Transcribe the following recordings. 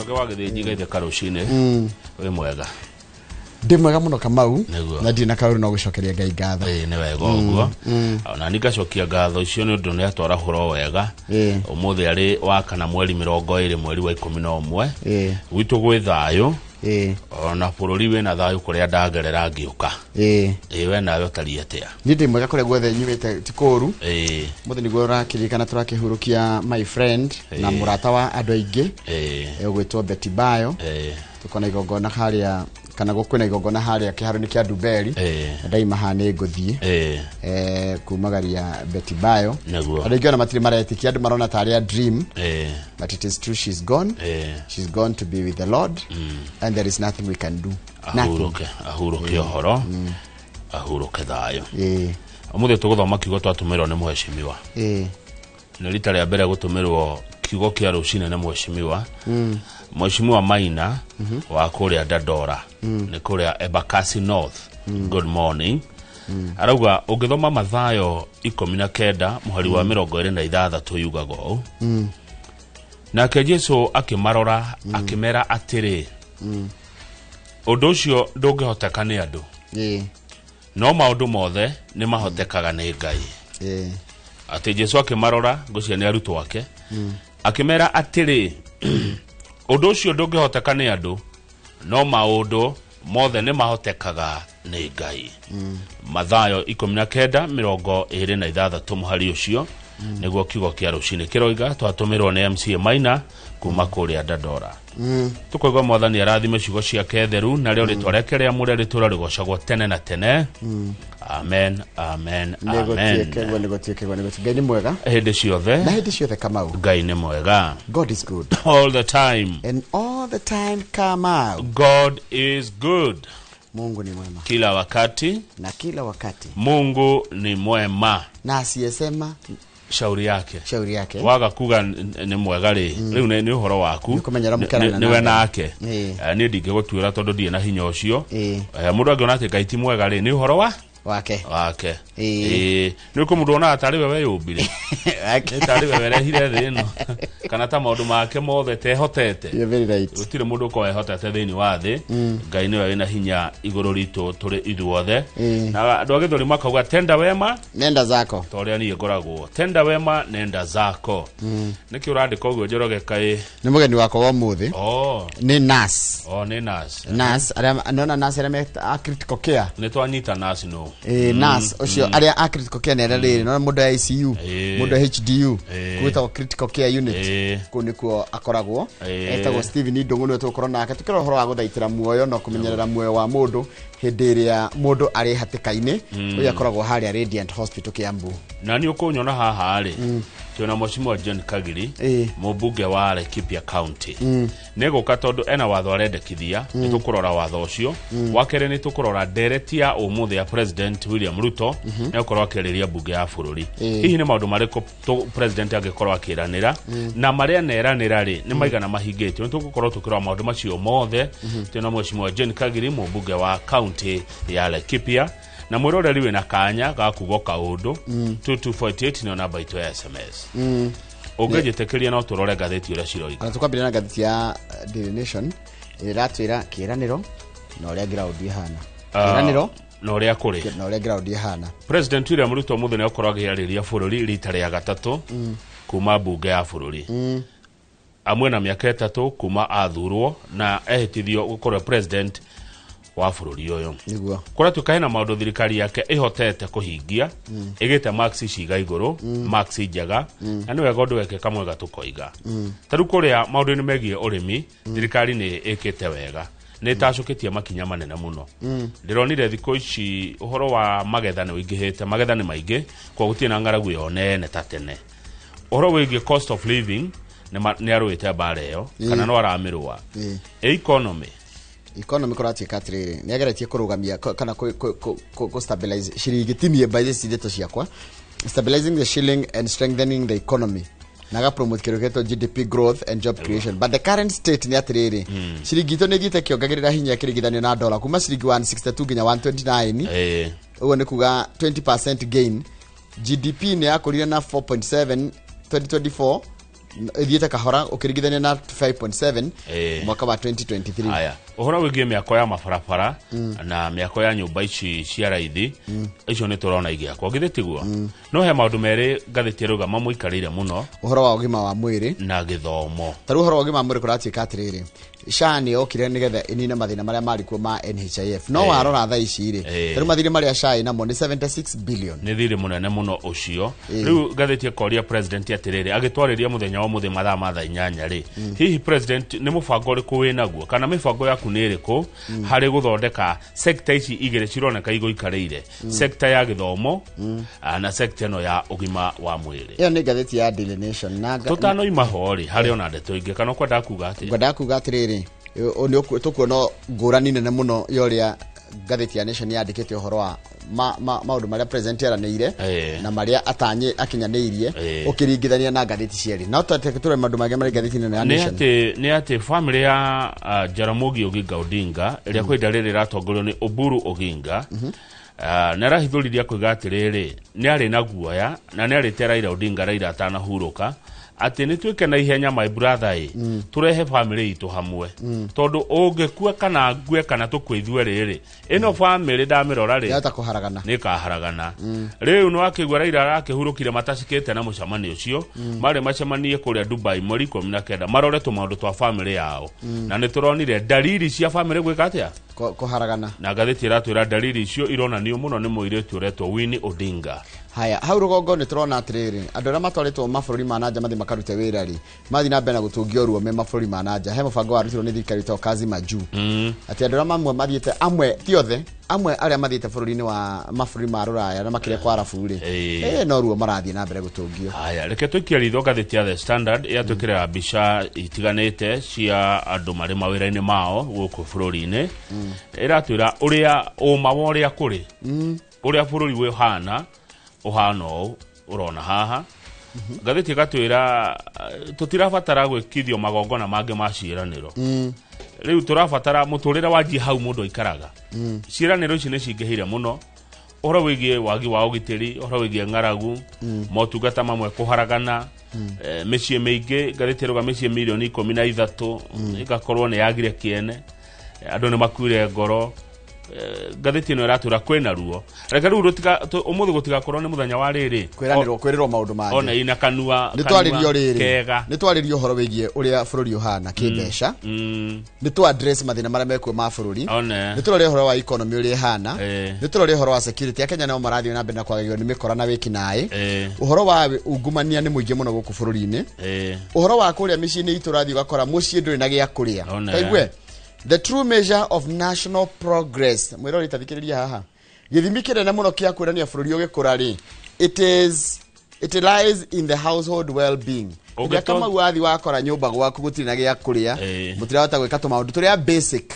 Njoroge wa githĩnji gaitheka rũcinĩ wĩ mwega ndi mwega muno Kamau na ndi na kaũru no gucokeria Ngai ngatho nĩ wega ũguo ona ningacokia ngatho icio nĩ ũndũ nĩ atwara horo wega ũmũthĩ arĩ wa kana mweri 20 mweri wa 11 gwitũ gwĩ thayũ ona bũrũri wĩna thayũ kũrĩa ndagerera ngĩũka we nawe ũtariĩ atĩa niĩ ndĩ mwega kũrĩa guothe nyumĩte ti kũũru mũthĩ nĩguo ũrakĩririkana tũrakĩhurũkia my friend na mũrata wa andũ aingĩ ũgwĩtwo Betty Bayo tukona igongona harĩa kana gũkwĩna igongona harĩa kĩharo-inĩ kĩa Nduberi ndaima hanĩ ngũthiĩ kumagaria Betty Bayo andũ aingĩ ona matirĩ maretĩkia andũ marona tarĩ a dream but it is true, she's gone to be with the Lord and there is nothing we can do. Ahurũke ũhoro ahurũke thayũ ũmũthĩ tũgũthoma kiugo twatũmĩrwo nĩ mũheshimiwa nĩ rita rĩa mbere gũtũmĩrwo kiugo kĩa rũcinĩ nĩ mũheshimiwa Mheshimiwa Maina wa kũrĩa Dandora nĩ kũrĩa Embakasi North. Good morning. Arauga ũngĩthoma Mathayo 19 mũhari wa 26 yugago nake Jesu akĩmarora akĩmera atĩrĩ ũndũ ũcio ndũngĩhoteka nĩ andũ no maũndũ mothe nĩ mahotekaga nĩ Ngai. Atĩ Jesu akĩmarora ngũcia nĩ arutwo ake akĩmera atĩrĩ ũndũ ũcio ndũngĩhoteka nĩ andũ no maũndũ mothe nĩ mahotekaga nĩ Ngai. Mathayo 19:26 mũhari ũcio nĩguo kiugo kĩa rũcinĩ kĩroiga twatũmĩrwo nĩ MCA Maina kuma kũrĩa Dandora. Tukoigwa Mwathani arathime ciugo ciake theru na rĩo rĩtwa rĩake rĩamũre rĩtũũra rĩgocagwo tene na tene. Amen, amen, amen. Ngai nĩ mwega hĩndĩ ciothe na hĩndĩ ciothe Kamau. Ngai nĩ mwega. God is good all the time. And all the time Kamau. God is good. Mungu ni mwema kila wakati na kila wakati. Mungu ni mwema na asiyesema shauri yake waga kuga ni mwega ri riu ni uhoro waku ni we nake ni ndingĩgũtuĩra tondũ ndie na hinya ũcio mũndũ angĩona atĩ Ngai ti mwega ri ni uhoro wake nĩ ũkũmũndũ ona atarĩ we weyũmbire atarĩ we werehire thĩ ĩno kana ta maũndũ make mothe tehotete gũtirĩ mũndũ ũkorwo ehotete thĩinĩ wa thĩ. Ngai nĩwe wĩna hinya igũrũ ritũ tũrĩ ithuothe na andũ a Gĩthũri makauga tenda wema nenda zako ta ũrĩa niĩ ngoragwo tenda wema nenda zako. Nĩkĩ ũrandĩka ũguo Njoroge kaĩ nĩ mũgeni wakwa wa ũmũthĩ nĩ nurse nurse arĩa nona nurse arĩa me critical care nĩ twanyita nurse no nurse ucio aria a critical care nere riri no mundu ICU mundu HDU kwita critical care unit kunikuo akoragwo etagwo Steven Ndungu ni tukoro nake tukiro horo wa guthaitira muoyo no kumenyerera muoyo wa mundu hindi iria mundu ari hatikaini uyu akoragwo haria Radiant Hospital Kiambu. Na ni ukunyona haha ari tiona Mheshimiwa John Kagiri mũmbunge wa Laikipia County nĩgũka tondũ ena watho arendekithia nĩ tũkũrora watho ũcio wakere nĩ tũkũrora ndereti ya ũmũthĩ ya President William Ruto nĩ gũkorwo akĩrĩria mbunge ya bũrũri hihi nĩ maũndũ marĩkũ president angĩkorwo akĩranĩra na marĩa neranĩra rĩ nĩ maigana mahingĩtio. Nĩ tũgũkorwo tũkĩrora maũndũ macio mothe tiona Mheshimiwa John Kagiri mũmbunge wa county ya Laikipia na mwiroreri we na kanya ga kugoka ũndũ 2248 nĩ namba itu ya SMS ũngĩjĩtĩkĩria no tũrore gatheti ũrĩa ciroiga. Tukwambĩrĩria na gatheti ya Daily Nation ĩratwĩra kĩranĩro na ũrĩa ground ihana kĩranĩro na ũrĩa kũrĩ na ũrĩa ground ihana. President William Ruto mũthenya nĩ akorwo agĩarĩria bũrũri rita rĩa gatatũ kuma mbunge ya bũrũri amwe na mĩaka 3 kuma athurwo na ehĩtithio gũkorwo president wa bũrũri ũyũ niguo kũrĩa tukahena maũndũ thirikari yake ihotete kũhingia igĩte marks ciga igũrũ marks njega na nĩ wega ũndũ weke kamwega tũkoiga tarũ kũrĩa maũndũ-inĩ megiĩ ũrĩmi thirikari nĩ ĩkĩte wega nĩ tacũkĩtie makinya manene mũno. Ndĩronire thikũ ici ũhoro wa magetha nĩ ũingĩhĩte magetha nĩ maingĩ kwa gũtirĩ na ng'aragu ĩyo nene ta tene. Ũhoro wĩgiĩ cost of living nĩ arũĩte mbara ĩyo kana no aramĩrũa economy korati katriri ni ageretie kurugamia kana ku stabilize shilingi timie by this data ciakwa stabilizing the shilling and strengthening the economy naga promote kiroketo GDP growth and job creation but the current state ni atriri shilingi to negite kiongagirira hinya kirigithanio na dollar kuma shilingi 162 ginya 129 ugo ni kuga 20% gain. GDP ni yakorire na 4.7 2024 ithiete kahora ukiringithania na 5.7 mwaka wa 2023. Haya uhora wigie miako ya mabarabara na miako ya nyumba ici cia raithi icio ni turona igiakwo githitiguo no he maundu meri ngathiti ruga mamuikarire muno uhoro wa ugima wa mwiri na githomo. Taru uhoro wa ugima wa mwiri kuratuika atiriri SHA ni okire nigetha inine mathina maria mari kuo ma NHIF no warora tha ici ri taru mathina maria SHA inamo ni 76 billion ni thiri munene muno ucio. Riu ngathiti koria president atiriri agitwariria muthenya wa muthi mathaa ma thaa 8 ri hihi president ni mubango uriku winaguo kana mibango yaku ni iriku hari guthondeka sector ici igire cironeka iguikarire sector ya githomo na sector no ya ugima wa mwiri. Iyo ni ngathiti ya Daily Nation na tutano imahori hari ona ndeto ingi kana kwenda kuga ati ngwenda kuga atiriri oni tukuona ngurani nene muno yoria ngathiti ya Nation yandikite uhoro wa maundu maria president yaranire na maria atanye akinyaniirie ukiringithania na ngathiti cieri na tuteketure maundu mage mari ngathiti nene ya Nation ni ati family ya Jaramogi Oginga Odinga iria kwa idariri ratongorio ni Oburu Oginga na rahithuriria kuiga atiriri ni ari na guoya na ni ari Raila Odinga Raila atanahuruka ati ni twike na ihenya my brother turehe family itu hamwe tondu ungekua kana ngue kana tukwithwe riri ino family ndamirora ri yata kuharagana ni kaharagana riu no akigwa Raila arakihurukire matacikite na mucamani ucio mari macamanie kuria Dubai mweri 19 marore tumaundu twa family yao na ni turonire dalili cia family gwika atia kuharagana na gathiti ratwira dalili icio ironanio muno ni muiretu uretwo Winnie Odinga. Haya hau rugongo ni turona atiriri andu aria matwaritwo mabũrũri ma nanja mathi makarute wĩra ri mathi na mbere na gũtũngio ruo me mabũrũri ma nanja he mũbango warutirwo nĩ thirikari ta Kazi Maju ati andu aria mamwe mathiĩte amwe ti othe amwe aria mathiĩte bũrũri-inĩ wa mabũrũri ma rũraya na makĩria kwa arabu ri no ruo marathiĩ na mbere gũtũngio. Haya reke tũikie ritho ngathĩti ya The Standard yatwĩkĩrĩra mbica itiganĩte cia andũ marĩ mawĩra-inĩ mao gũkũ bũrũri-inĩ iratwĩra ũrĩa ũma wa ũrĩa kũrĩ ũrĩa bũrũri wĩ hana uhano urona haha gathiti gatwira tutirabatara gwikithio magongona mange ma ciiraniro riu turabatara muturira waji hau mundu ikaraga ciiraniro ici ni cingihire muno uhoro wigie wagi wa ugitiri uhoro wigie ngaragu motungata mamwe kuharagana mĩciĩ mĩingĩ gathiti ruga mĩciĩ milioni 13 igakorwo ni yagire kiene andu ni makuire ngoro gathiti no ratura kwena ruo reka ru rutika umuthi gutigakorwo ni muthenya wa riri kwirirwo maundu manje ona ina kanua ni twaririo riri ni twaririo horo wigie uria bururi uhana kibesha ni tu address mathina maria mekuo ma bururi ni turore horo wa economy uria hana ni turore horo wa security Kenya no marathio na mbere na kwagagio ni mikora na wiki nae uhoro wa ungumania ni muingi muno guku bururi-ini uhoro wa kuria micii-ini iturathio gakora mucii nduri na gia kuria kaigwe the true measure of national progress mwirori tathikiriria haha githimi kinene muno kia kwirania bururi ugikura ri it lies in the household well-being Ndia kama wathi wakora nyumba gwaku gutiri na gia kuria mutirahota gwika tumaundu turia basic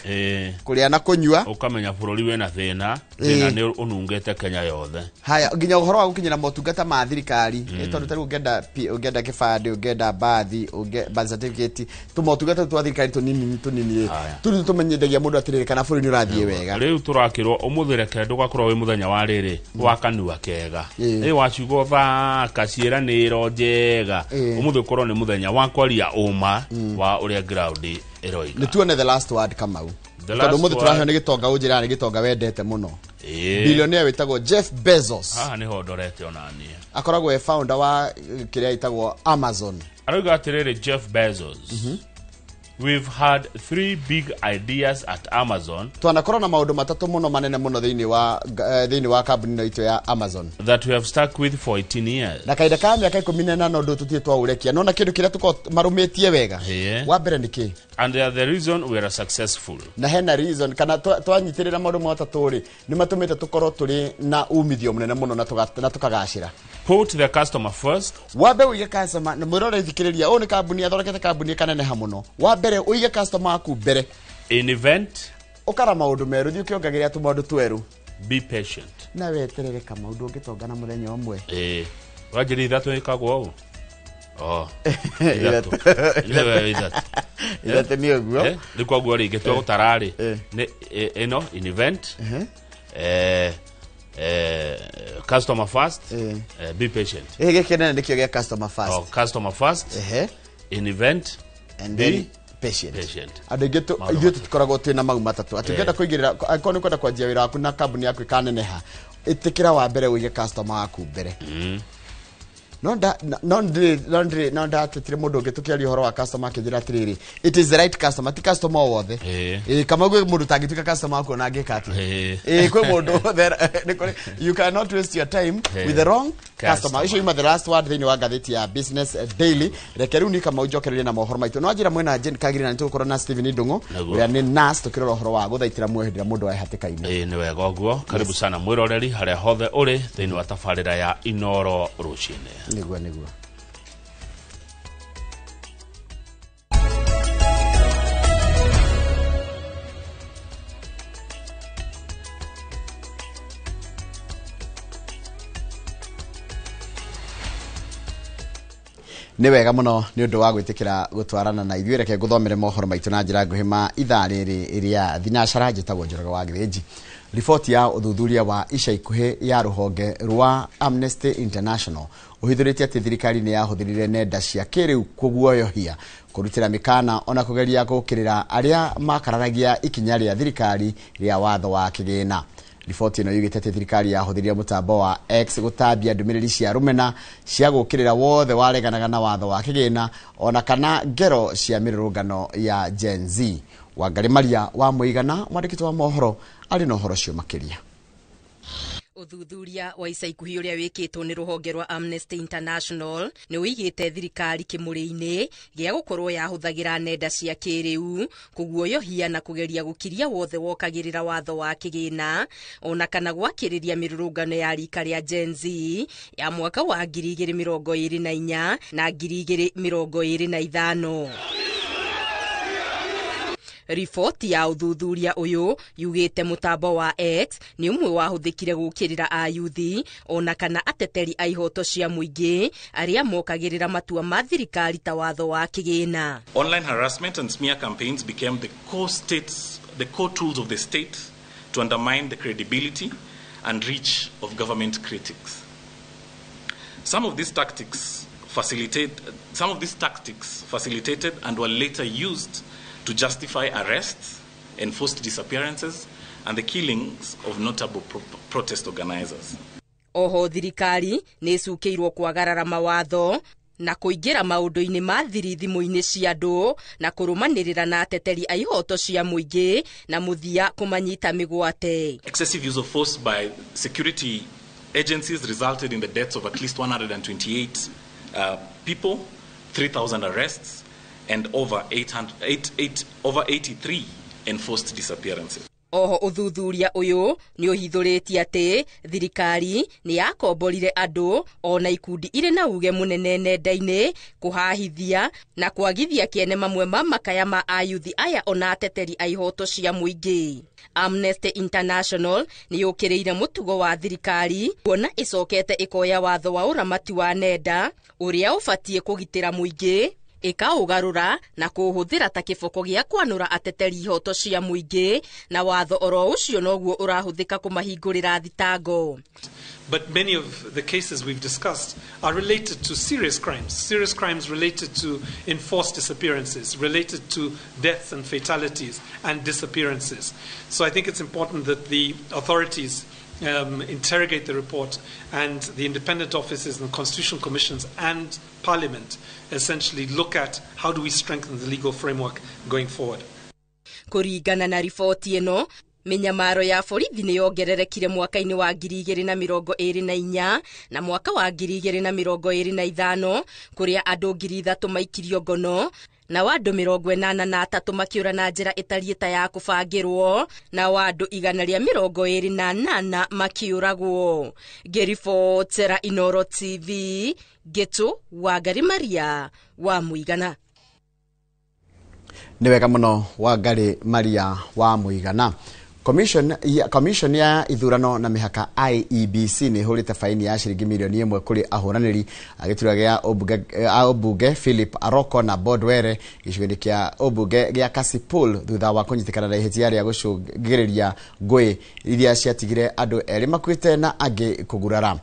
kuria na kunyua ukamenya bururi wena thina ni unungete Kenya yothe. Haya nginya uhoro wa gukinyira motungata ma thirikari tondu tari ungenda kibande ungenda bathi birth certificate tumotungata twa thirikari tunini turi tumenyedagia mundu atiriri kana bururi urathie wega riu turakirwo umuthire kendo gakorwo wi muthenya wa riri wa kanua kega wacigo thaka ciiraniro njega umuthi korwo ni muthenya wa kwaria uma wa uria ground eroiga ni tuone the last word Kamau tondu muthi turahyo ni gitonga unjira ni gitonga wendete muno billionaire witagwo Jeff Bezos ni hodorete onani akoragwo e founder wa kiria itagwo Amazon aroiga atiriri Jeff Bezos we've had 3 big ideas at Amazon. Tuanakorwo na maundu matatu muno manene muno thiini wa kambuni no ito ya Amazon that we have stuck with for 18 years. Na kaida ka miaka 18 no ndu tutie twa urekia no na kindu kiria tuko marumitie wega wa mbere niki and the reason we are successful na hena reason kana twanyitirira maundu matatu ri ni matumite tukorwo turi na umithio munene muno na tukagacira. Put the customer first. Wabe uige customer na mwirore thikiriria o ni kambuni athorokete kambuni kanene hamuno wabe uige customer aku bere in event ukara maundu meru thi ukiongagiria tu maundu tweru be patient na weterere kama maundu ungitongana muthenya umwe wajiri ithatu ikagwo ithatu ni uguo ni kwagwo ri gitwa gutarari ni ino in event customer first be patient gikene ndikio gia customer first customer first in event and be patient. Adegeto ithuĩ tutikoragwo twina mau matatu atigenda kuigirira akoni ni kwenda kwanjia wira waku na kambuni yaku ikaneneha itikira wa mbere uige customer waku mbere no da tetire mundu ngitukiaria horo wa customer kijira tiriri it is the right customer ti customer wothe kama gwe mundu tangituka customer wako na ngekati kwe mundu you cannot waste your time with the wrong customer icio ima the last word thini wa gatheti ya Business Daily rekeru ni kama ujokereria na mohoro maitu no ajira mwena Jen Kagiri na nitukorwo na Steven Ndungu uria ni nas tukirora horo wa guthaitira mwehendira mundu ahatikaine ni wega guo karibu sana mwiroreri haria hothe uri thini wa tafarira ya Inoro rucine niguo ni wega muno ni undu wa gwitikira gutwarana na ithuĩ reke nguthomere mohoro maitu na njira nguhĩ ma ithaa rĩrĩ iria thinacara njĩtagwo Njoroge wa Gĩthĩnji. Riboti ya uthuthuria wa ica ikuhĩ ya ruhonge rwa Amnesty International uhithurĩtie atĩ thirikari nĩ yahũthĩrire nenda cia kĩrĩu kũguoyohia kũrutĩra mĩkana ona kũgeria gũkĩrĩra arĩa makararagia ikinya rĩa thirikari rĩa watho wa kĩgĩna. Riboti ĩno yugĩte atĩ thirikari yahũthĩrire mũtambo wa X gũtambia ndũmĩrĩri cia rũmena cia gũkĩrĩra wothe wareganaga na watho wa kĩgĩna ona kana ngero cia mĩrũrũngano ya Gen Z. Wangari Maria wa Mũigana mwandĩkĩtwo wa mohoro arĩ na ũhoro cio makĩria. Uthuthuria wa ica ikuhĩ ũrĩa wĩkĩtwo nĩ rũhonge rwa Amnesty International nĩ ũigĩte thirikari kĩmũrĩ-inĩ gĩa gũkorwo yahũthagĩra nenda cia kĩrĩu kũguoyohia na kũgeria gũkiria wothe wokagĩrĩra watho wa kĩgĩna ona kana gwakĩrĩria mĩrũrũngano ya rika rĩa Gen Z ya mwaka wa 2024 na 2025. Riboti ya uthuthuria uyu yugite mutambo wa X ni umwe wahuthikire gukirira ayuthi ona kana ateteri a ihoto cia muingi aria mokagirira matua ma thirikari ta watho wa kigina. Online harassment and smear campaigns became the core tools of the state to undermine the credibility and reach of government critics. Some of these tactics facilitated and were later used to justify arrests, enforced disappearances, and the killings of notable protest organizers. Oho thirikari nĩ ĩcukĩirwo kwagarara mawatho na kũingĩra maũndũ-inĩ ma thiri thimũ-inĩ cia andũ na kũrũmanĩrĩra na ateteri a ihoto cia mũingĩ na mũthia kũmanyita mĩgwate. Excessive use of force by security agencies resulted in the deaths of at least 128 people, 3,000 arrests, and over 83 enforced disappearances. Oho uthuthuria uyu ni uhithuritie ati thirikari ni yakomborire andu ona ikundi ire na uge munene nenda-ini kuhahithia na kwagithia kiene mamwe ma makaya ma ayuthi aya ona ateteri a ihoto cia muingi. Amnesty International ni yukiriire mutugo wa thirikari kuona icokete ikoya watho wa uramati wa nenda uria ubatie kugitira muingi ikaugarura na kuhuthira ta kiboko gya kwanura ateteri ihoto cia muingi na watho oro ucio noguo urahuthika kumahingurira thitango. But many of the cases we've discussed are related to serious crimes related to enforced disappearances, related to deaths and fatalities and disappearances. So I think it's important that the authorities interrogate the report, and the independent offices and constitutional commissions and Parliament essentially look at how do we strengthen the legal framework going forward. Kuringana na riboti ĩno, minyamaro ya borithi nĩ yongererekire mwaka-inĩ wa 2024 na mwaka wa 2025 kuria andũ 3,000 maikirio ngono na andũ 83 makiura na njĩra ĩtariĩ ta ya kũbangĩrwo na andũ 128 makiuragwo. Ngĩribotera Inoro TV, Getu Wangari Maria wa Mũigana. Nĩ wega mũno Wangari Maria wa Mũigana. Commission ya ithurano na mihaka IEBC ni hurite faini ya shilingi milioni 1 kuri ahuraniri agitura gya obunge Philip Aroko na Bodwere gicugini kia obunge gya Kasipul thutha wa kunyitikana na ihĩtia rĩa gũcũngĩrĩria ngũĩ iria ciatigire andũ erĩ makuĩte na angĩ kũgurara.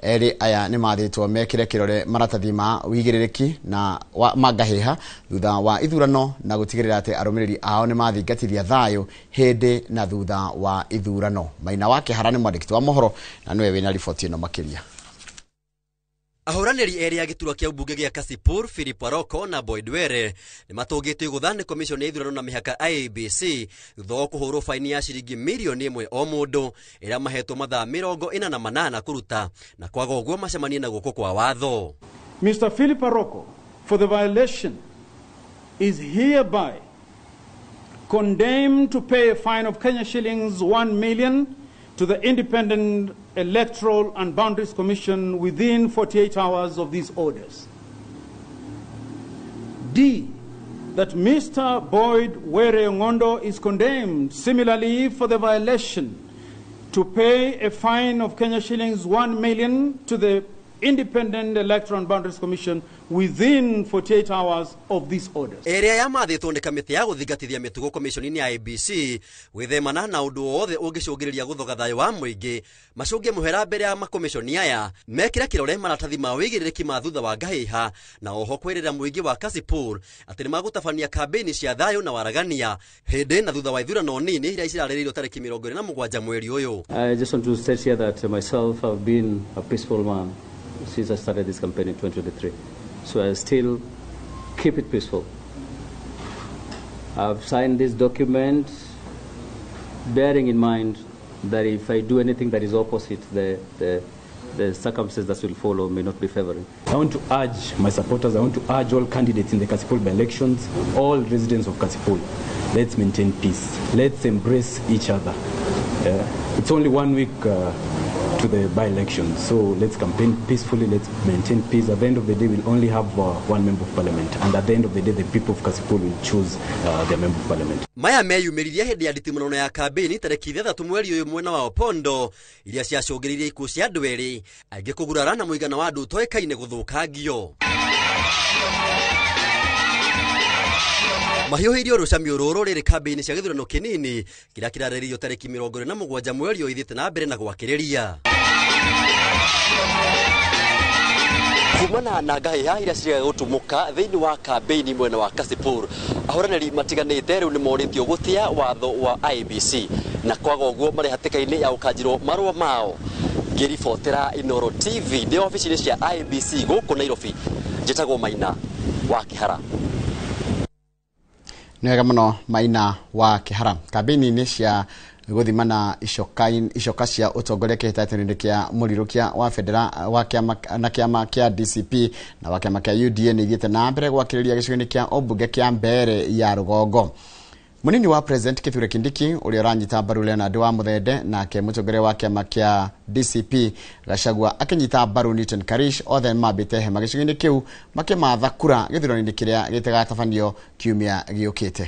eri aya ni mathitwo mekire kirore maratathi ma wigiririki na magaheha thutha wa ithurano na gutigirira ati arumiriri ao ni mathingatithia thayo hindi na thutha wa ithurano. Maina wa Kihara ni mwandiki wa mohoro na niwe wina riboti ino makiria. Ahoraneri eri ya gituro kia ubunge gia Kasipul, Philip Aroko na Boyd Were ni matugite guthane commission ya ithurano na mihaka IEBC thutha kuhurwo faini ya shiringi milioni 1 o mundu ira mahetwo mathaa 48 kuruta na kwaga uguo macemanie na guko kwa watho. Mr. Philip Aroko, for the violation, is hereby condemned to pay a fine of Kenya shillings 1 million to the Independent Electoral and Boundaries Commission within 48 hours of these orders. D, that Mr. Boyd Were Ngondo is condemned similarly for the violation to pay a fine of Kenya shillings 1 million to the Independent Electoral and Boundaries Commission within 48 hours of these orders. Area ya mathitwo ni kamiti ya guthingatithia mitugo commission ya IEBC withemana na undu wothe ungicungiriria guthoga thayo wa muingi macungie muhera mbere ya makomishoni aya mekira kirore maratathi ma wigiririki ma thutha wa ngahiha na oho kwirira muingi wa Kasipul ati ni magutabania kampeni cia thayo na waragania hindi na thutha wa ithurano nini iria cirariririo tariki 27 mweri uyu. I just want to state here that myself have been a peaceful man since I started this campaign in 2023. So I still keep it peaceful. I've signed this document bearing in mind that if I do anything that is opposite, the circumstances that will follow may not be favoring. I want to urge my supporters, I want to urge all candidates in the Kasipul by-elections, all residents of Kasipul, let's maintain peace. Let's embrace each other. It's only 1 week to the by-election, so let's campaign peacefully, let's maintain peace. At the end of the day, we'll only have one member of parliament, and at the end of the day, the people of Kasipul will choose their member of parliament. Maya meyumiriria hindi ya nditimuno ya kampeni tariki 3 mweri uyu mwena wa Opondo iria ciacungiririe ikuũ cia andu eri aingi kugurara na muigana wa andu toekaine guthukangio. Mahiuhirio rucamio ruru riri kampeni cia githurano kinini kiria kirarĩrĩrio tariki 27 mweri uyu ithiĩte na mbere na gwakĩrĩria. Kumana na ngahiha iria ciria gutumuka thiini wa kampeni mwena wa Kasipul, ahoraneri matiganite riu ni moritio gutia watho wa IEBC na kwaga uguo mari hatikaini ya ukanjirwo marua mao. Ngiribotera Inooro TV ni ofisi cia IEBC guku Nairobi. Njitagwo Maina wa Kihara. Nega muno Maina wa Kihara. Kampeni ni cia guthimana icoka cia utongoria kihitatinĩ kia mũrirũkia wa federa wa kiama kia DCP na wa kiama kia UDA nĩ ithiĩte na mbere gwakĩrĩria gĩcigo-inĩ kia obunge kia mbere ya Rugongo. Munini wa President Kithure Kindiki uria uranyita mbaru Leonard wa Muthende na ke mũtongoria wa kiama kia DCP Gachagua akinyita mbaru Newton Karish othe mambite hema gĩcigo-inĩ kiu makimatha kura gĩthurano-inĩ kĩrĩa gĩtigatabanio kiumia gĩũkĩte.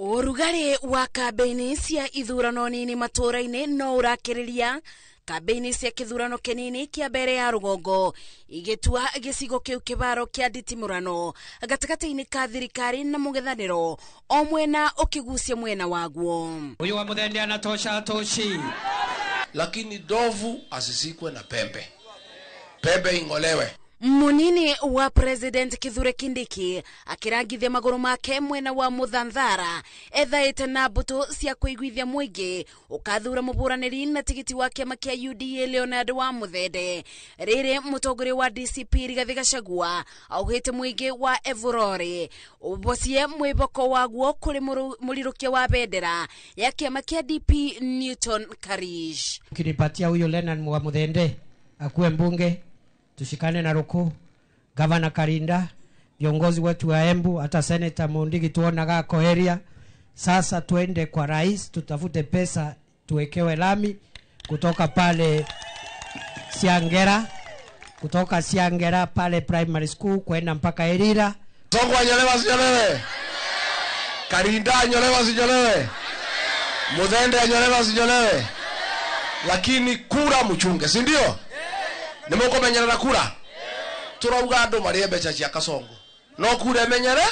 Urugari wa kampeni cia ithurano nini matũra-inĩ no ũrakĩrĩria kampeni cia kithurano kinini kia mbere ya Rugongo igitua gĩcigo kiu kĩbaro kia nditimurano gatagatĩ-inĩ ka thirikari na mũng'ethanĩro o mwena ũkĩgucia mwena waguo. Huyu wa Muthende anatosha toshi, lakini ndovu asisikwe na pembe, pembe ing'olewe. Munini wa President Kithure Kindiki akirangithia maguru make mwena wa Muthanthara ethaĩte na mbuto cia kũiguithia mũingĩ ukathura mũburanĩri na tigiti wa kiama kia UDA Leonard wa Muthende. Rĩrĩ mũtongoria wa DCP Rigathi Gachagua augĩte mũingĩ wa Evurore ubocie mwĩboko waguo kũrĩ mũrirũkia wa bendera ya kiama kia DP Newton Karish. Ukinipatia huyo Leonard wa Muthende akuwe mbunge, tushikane na Ruku, Gavana Karinda, viongozi wetu wa Embu, hata Senator Mundigi tuonaga koheria. Sasa tuende kwa rais, tutafute pesa, tuwekewe lami kutoka pale Siangera pale primary school kwenda mpaka Erira. Songwa nyolewa sinyolewe, Karinda nyolewa sinyolewe, Muthende nyolewa sinyolewe, lakini kura mchunge, si ndio? Nimuko menyera kura turauga andu marie mbeca cia Kasongo no kura menyere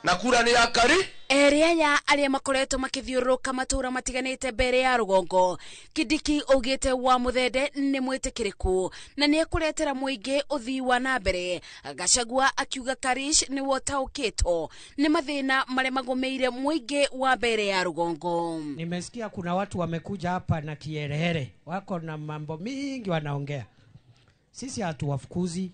na kura ni ya Kari Eria aria makoretwo makithiururuka matura matiganite mbere ya rugongo. Kindiki ugite wa Muthende ni mwitikiriku na ni ekuretera muingi uthii wa na mbere. Gachagua akiuga Karish ni wotaukito ni mathina mare magomeire muingi wa mbere ya rugongo. Nimesikia kuna watu wamekuja hapa na kiherehere, wako na mambo mingi wanaongea. Sisi hatuwafukuzi,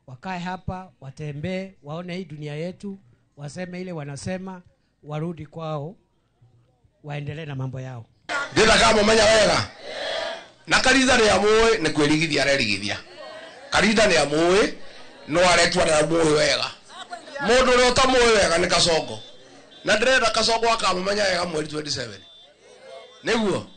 wakae hapa, watembee, waone hii dunia yetu, waseme ile wanasema, warudi kwao, waendelee na mambo yao. Ndira kama manya wega. Na Karitha ni amwe ni kwirigithia arerigithia. Karitha ni amwe no aretwa na amwe wega. Mundu uri utamwe wega ni Kasongo. Na ndirenda Kasongo akamenya wega mweri 27. Niguo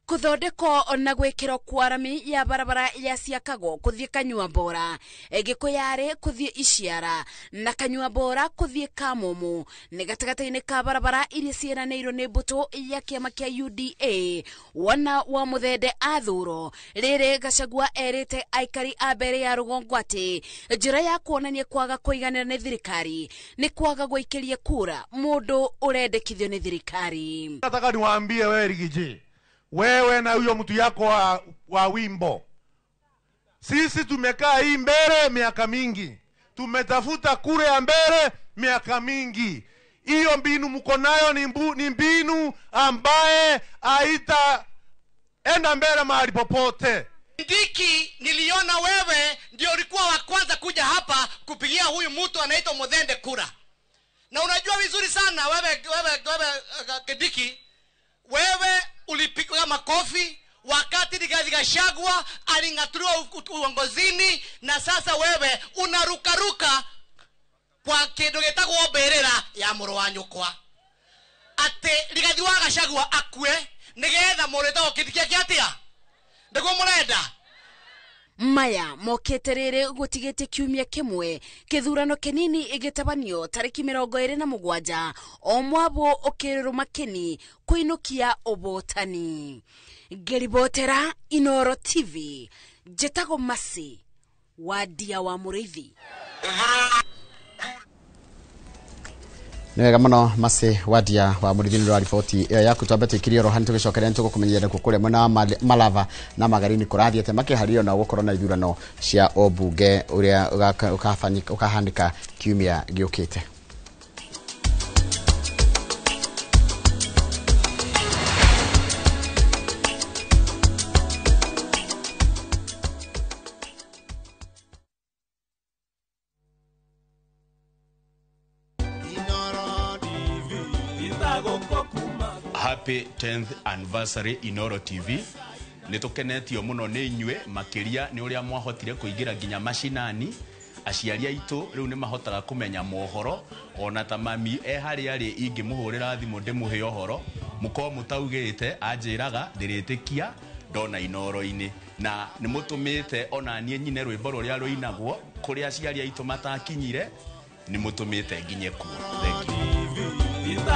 Kuthondeko na gwikiro kwarami ya barabara ya Siakago kuthie Kanyuambora, Gikuyare kuthie Ishiara na Kanyuambora kuthie Kamumu ni gatagataine ka barabara iria cienanirwo ni mbuto ya kiama kia UDA. Wana wa Muthende athuro riri Gachagua erite aikari a mbere ya rugongo ati njira ya kuonania kwaga kuiganira ni thirikari ni kwaga gwikiria kura mundu urendekithio ni thirikari. Nataka niwaambie wewe Rigiji, wewe na huyo mtu yako wa wimbo, sisi tumekaa hii mbele miaka mingi, tumetafuta kura ya mbele miaka mingi. Hiyo mbinu mko nayo ni mbinu ambaye haita enda mbele mahali popote. Kindiki, niliona wewe ndio ulikuwa wa kwanza kuja hapa kupigia huyu mtu anaitwa Muthende kura. Na unajua vizuri sana wewe Kindiki, wewe ulipiga makofi wakati Rigathi Gachagua aling'atuliwa uongozini, na sasa wewe unarukaruka kwa kindu gitagwo mberera ya muru wa nyukwa. Ate Rigathi wa Gachagua akue nigetha muretwo Kindiki akiatia ndego murenda. Maya mokete riri gutigite kiumia kimwe kithurano kinini igitabanio tariki 27 o mwabo okiriro makini kuinukia obotani. Geribotera Inoro TV, Jetago Masi wadia wa Murithi. Nega muno Masi wadia wa Murithi ndo ripoti yaku twabete kirio rohani tugicokera ntuko kumenyera kukure mwana Malava na Magarini kurathia temake hario na gukorwo na ithurano cia obunge uria ukahanika kiumia giukite. Happy 10th anniversary Inoro TV. Nitukenetio muno ni inywe makiria ni uria mwahotire kuingira ginya mashinani. Aciari aitu riu ni mahotaga kumenya mohoro ona ta mami hari ari ingimuhurira thimu ndimuhe ohoro muko mutaugite anjiraga ndiritikia ndona Inoro-ini na ni mutumite ona nie nyine rwimbo ruria ruinagwo kuri aciari aitu matakinyire ni mutumite nginye ku. Thank you.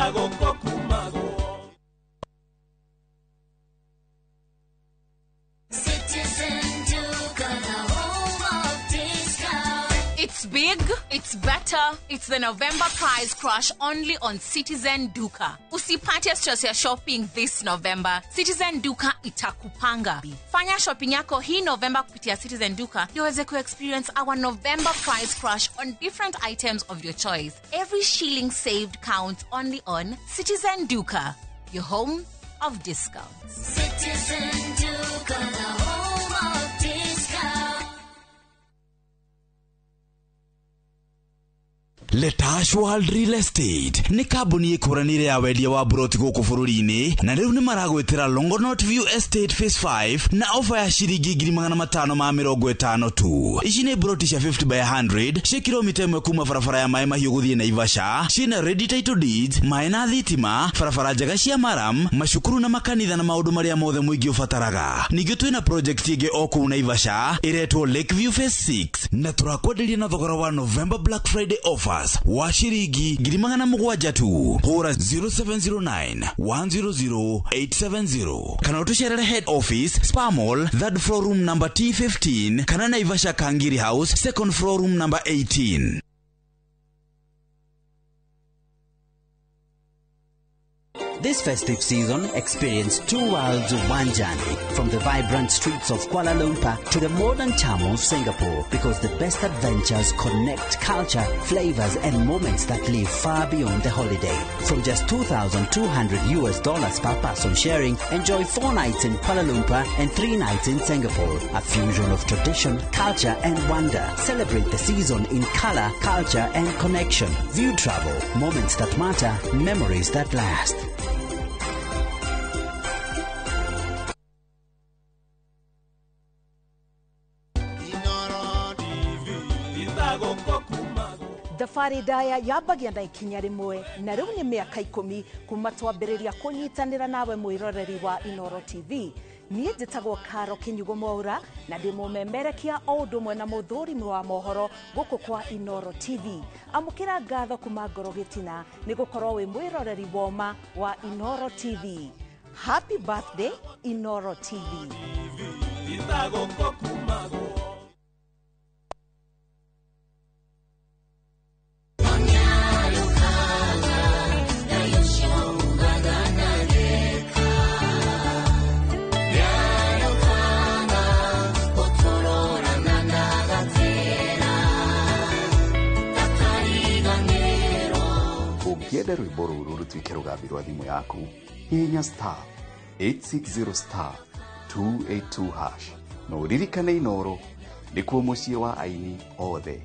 It's big, it's better, it's the November prize crush only on Citizen Duka. Usipate stress ya shopping this November. Citizen Duka itakupanga. Fanya shopping yako hii November kupitia Citizen Duka yoweze ku experience our November prize crush on different items of your choice. Every shilling saved counts only on Citizen Duka, your home of discounts. Citizen Duka, the home of discounts. Letash World Real Estate ni kabuni ikuranire ya wendia wa broti guku bururi-ini na riu ni maragwitira Longonot View Estate Phase 5 na ofa ya shiringi 550 tu. Ici ni broti cia 50 by 100 cia kilomita 1 kuma barabara ya Mai Mahiu guthie Naivasha, cina ready title deeds, mai na thitima, barabara njega cia maram, macukuru na makanitha na maundu maria mothe muingi ufataraga. Ningi twina project ingi o kuu Naivasha iretwo Lakeview Phase 6 na turakwenderia na thogora wa November Black Friday offer wa shiringi 700 tu. Hora 0709 100 870 kana utusherere head office Spa Mall, third floor room number T15 kana Naivasha Kangiri House, second floor room number 18. This festive season, experience two worlds of one journey. From the vibrant streets of Kuala Lumpur to the modern charm of Singapore. Because the best adventures connect culture, flavors and moments that live far beyond the holiday. From just $2,200 per person sharing, enjoy 4 nights in Kuala Lumpur and 3 nights in Singapore. A fusion of tradition, culture and wonder. Celebrate the season in color, culture and connection. View travel, moments that matter, memories that last. Thabarĩ ndaya yambagia na ikinya rimwe na riu ni miaka 10 kuma twambiriria kunyitanira nawe mwiroreri wa Inoro TV. Niĩ njĩtagwo Karo Kinyugo Mwaura na ndĩ mũmemerekia o ũndũ ũmwe na mũthũrimi wa mohoro gũkũ kwa Inoro TV. Amũkĩra ngatho kuma ngoro gĩtina nĩ gũkorwo wĩ mwĩroreri woma wa Inoro TV. Happy birthday Inoro TV. Ukienda rwimbo ruru rutuike rugambi rwa thimu yaku hihinya *860*282# no uririkane Inoro nikuo muciĩ wa aini othe.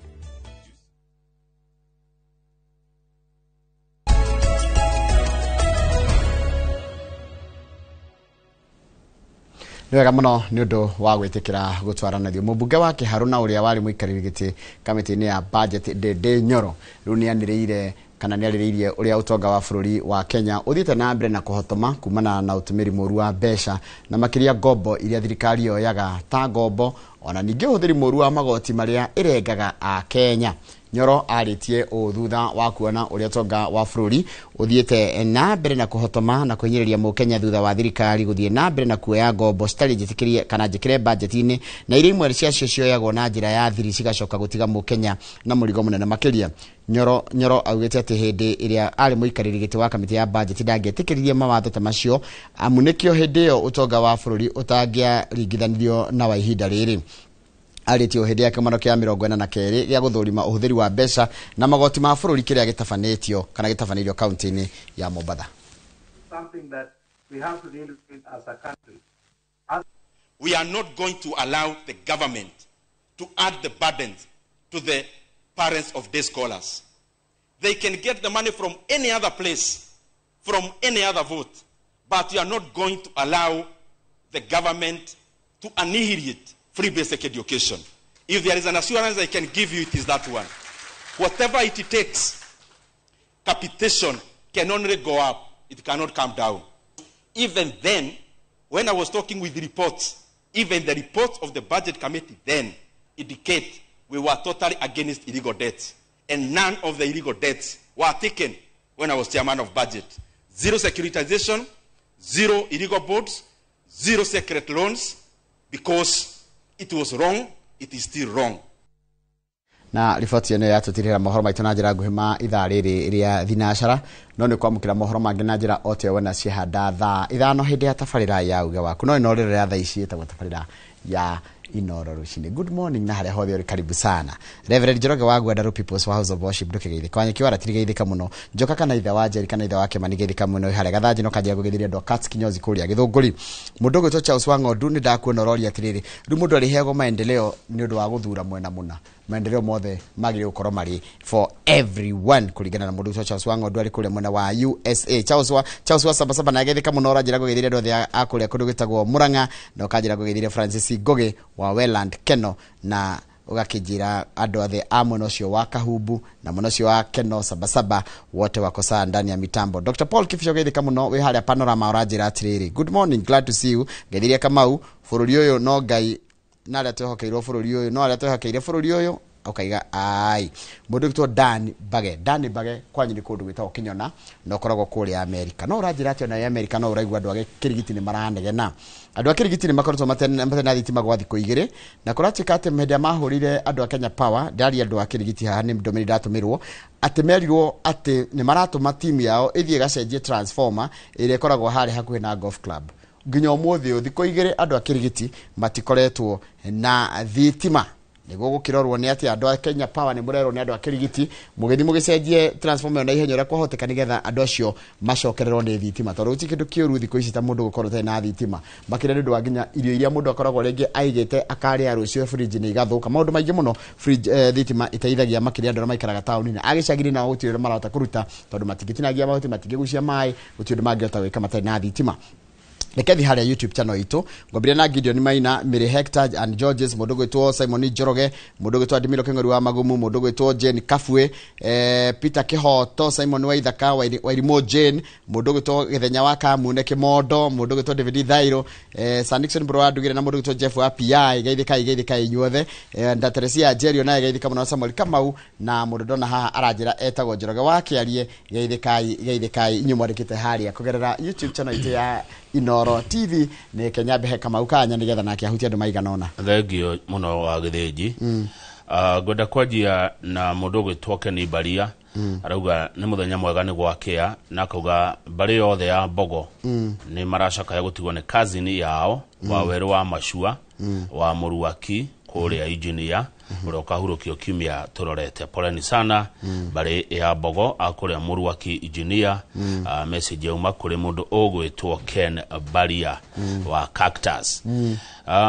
Niwega muno ni undu wa gwitikira gutwaranathio mubunge wake Haruna uria wari muikariri giti kamiti-ini ya budget Dede Nyoro riu ni aniriire kana ni aririirie uria utonga wa bururi wa Kenya uthiite na mbere na kuhotoma kumana na utumiri moru wa mbeca na makiria ngombo iria thirikari yoyaga ta ngombo ona ningi uthiri moru wa magoti maria irengaga a Kenya. Nyoro aritie thutha wa kuona uria utonga wa bururi uthiite na mbere na kuhotoma na kuhinyiriria Mukenya thutha wa thirikari guthie na mbere na kuoya ngombo citari njitikirie kana njikire budget-ini na iria imwe ciacio cioyagwo na njira ya thiri cigacoka gutiga Mukenya na murigo munene makiria. Nyoro augite ati hindi iria ari muikariri giti wa kamiti ya budget ndangietikiririe mawatho ta macio amunikio hindi yo utonga wa bururi utangia ringithanio na wa ihinda riri. Aritio hindi ya kimano kia 42 gya guthurima uhuthiri wa mbeca na magoti ma bururi kiria gitafanitio kana gitafanirio county-ini ya Mombasa. Something that we have to deal with as a country. We are not going to allow the government to add the burdens to the parents of day scholars. They can get the money from any other place, from any other vote, but we are not going to allow the government to annihilate free basic education. If there is an assurance I can give you, it is that one. Whatever it takes, capitation can only go up, it cannot come down. Even then, when I was talking with the reports, even the reports of the budget committee then indicate we were totally against illegal debts. And none of the illegal debts were taken when I was chairman of budget. Zero securitization, zero illegal bonds, zero secret loans, because it was wrong, it is still wrong. Na riboti ino yatutirira mohoro maitu na njira nguhima ithaa riri ria thinashara no ni kwamukira mohoro mangi na njira ote wona cihanda thaa ithano hindi ya tabarira ya uge waku no inorire ya thaa ici etagwo tabarira ya Inoro rucini. Good morning na haria hothe uri karibu sana. Reverend Njoroge wa Gwandaru People's House of Worship ndukigeithika kwanya kiwara tirigeithika muno njoka kana itha wa Njeri kana itha wake manigeithika muno haria gathaji no kanjia kugithiria ndo Kats Kinyozi kuria Githunguri mundu gwe Charles Wangodu ni ndakuona rori atiriri ru mundu ari hego maendeleo ni undu wa guthura mwena muna maendeleo mothe magire gukorwo mari for everyone kuringana na mundu Charles Wangodu ari kuria mwena wa USA. Charles wa sabasaba na gethika muno ranjira kugithiria ndo thia akuria kundu gitagwo Muranga no kanjira kugithiria Francis Goge wa Welland Keno na ugakijira andu athe amwe nocio wa Kahumbu na munocio wa Keno sabasaba wote wako saa ndani ya mitambo. Dr. Paul Kifisho gethika muno we haria Panorama oranjira atiriri. Good morning, glad to see you. Gethiria Kamau bururi uyu no ngai na aria twehokeirwo bururi uyu no aria twehokeire bururi uyu ukaiga ai mundu gitwo Dan Bage kwanyu ni kundu gwitagwo Kinyona no koragwo kuri America no uranjira ati na America no uraigwa andu age kirigiti ni maranegena andu akirigiti ni makoretwo matena thitima gwa thikũ igĩrĩ na kũratuĩka atĩ mĩhĩndĩ mahũrire andũ a Kenya Power ndari andũ akirigiti haha nĩ ndomeni ndatũmirwo atĩ merirwo atĩ nĩ maratũma timu yao ĩthiĩ gacenjie transformer ĩrĩa ĩkoragwo harĩ hakuhĩ na golf club nginya ũmũthĩ thikũ igĩrĩ andũ akirigiti matikoretwo na thitima niguo gukirorwo ni ati andu a Kenya Power ni murerwo ni andu a kirigiti mugethi mugicenjie transformer na ihenya ura kwahoteka nigetha andu acio macokererwo ni thitima tondu uti kindu kiuru thikũ ici ta mundu gukorwo te na thitima makire ndu wa nginya irio iria mundu akoragwo rĩngĩ aigĩte akaria rucio fridge ni igathuka maundu maingĩ muno fridge thitima iteithagia makire andu maikaraga tauni-inĩ agicagiri na gutire marahota kuruta tondu matingitinagia mahuti matingigucia mai gutire mangĩhota gwĩka matarĩ na thitima Lekethi haria YouTube channel itu ngobire na Gideon Maina Mary Hector and Georges mundu gwitwo Simon Njoroge mundu gwitwo Admiro Keng'ori wa Magumu mundu gwitwo Jane Kafwe Peter Kihoto Simon Waithaka Wairimo Jane mundu gwitwo Githenya wa Kamune Kimondo mundu gwitwo David Thairo Sanixon Bro Adugire na mundu gwitwo Jeff wa PI geithika inyuothe Ndateresia Jerio na geithika muno Samuel Kamau na mundu ndona haha aranjira etagwo Njoroge wa Kiarie geithika inyumwarikite haria kugerera YouTube channel itu ya Inoro TV ni Kenya Behe Kamau Kanya nigetha nake ahutia andu maigana ona thengio muno wa githiji ngoda kwajia na mundu gwitwoke ni Baria arauga ni muthenya mwega ni gwakea na akauga bari yothe ya Bogo ni maracaka ya gutigwo ni kazini yao wa weru wa Mashua wa Muruaki kuri ya engineer uroka hurukio kimia turorete poleni sana bari ya Bogo akuri Muruaki engineer message uma kuri mundu ogwitwo Ken Baria wa Cactus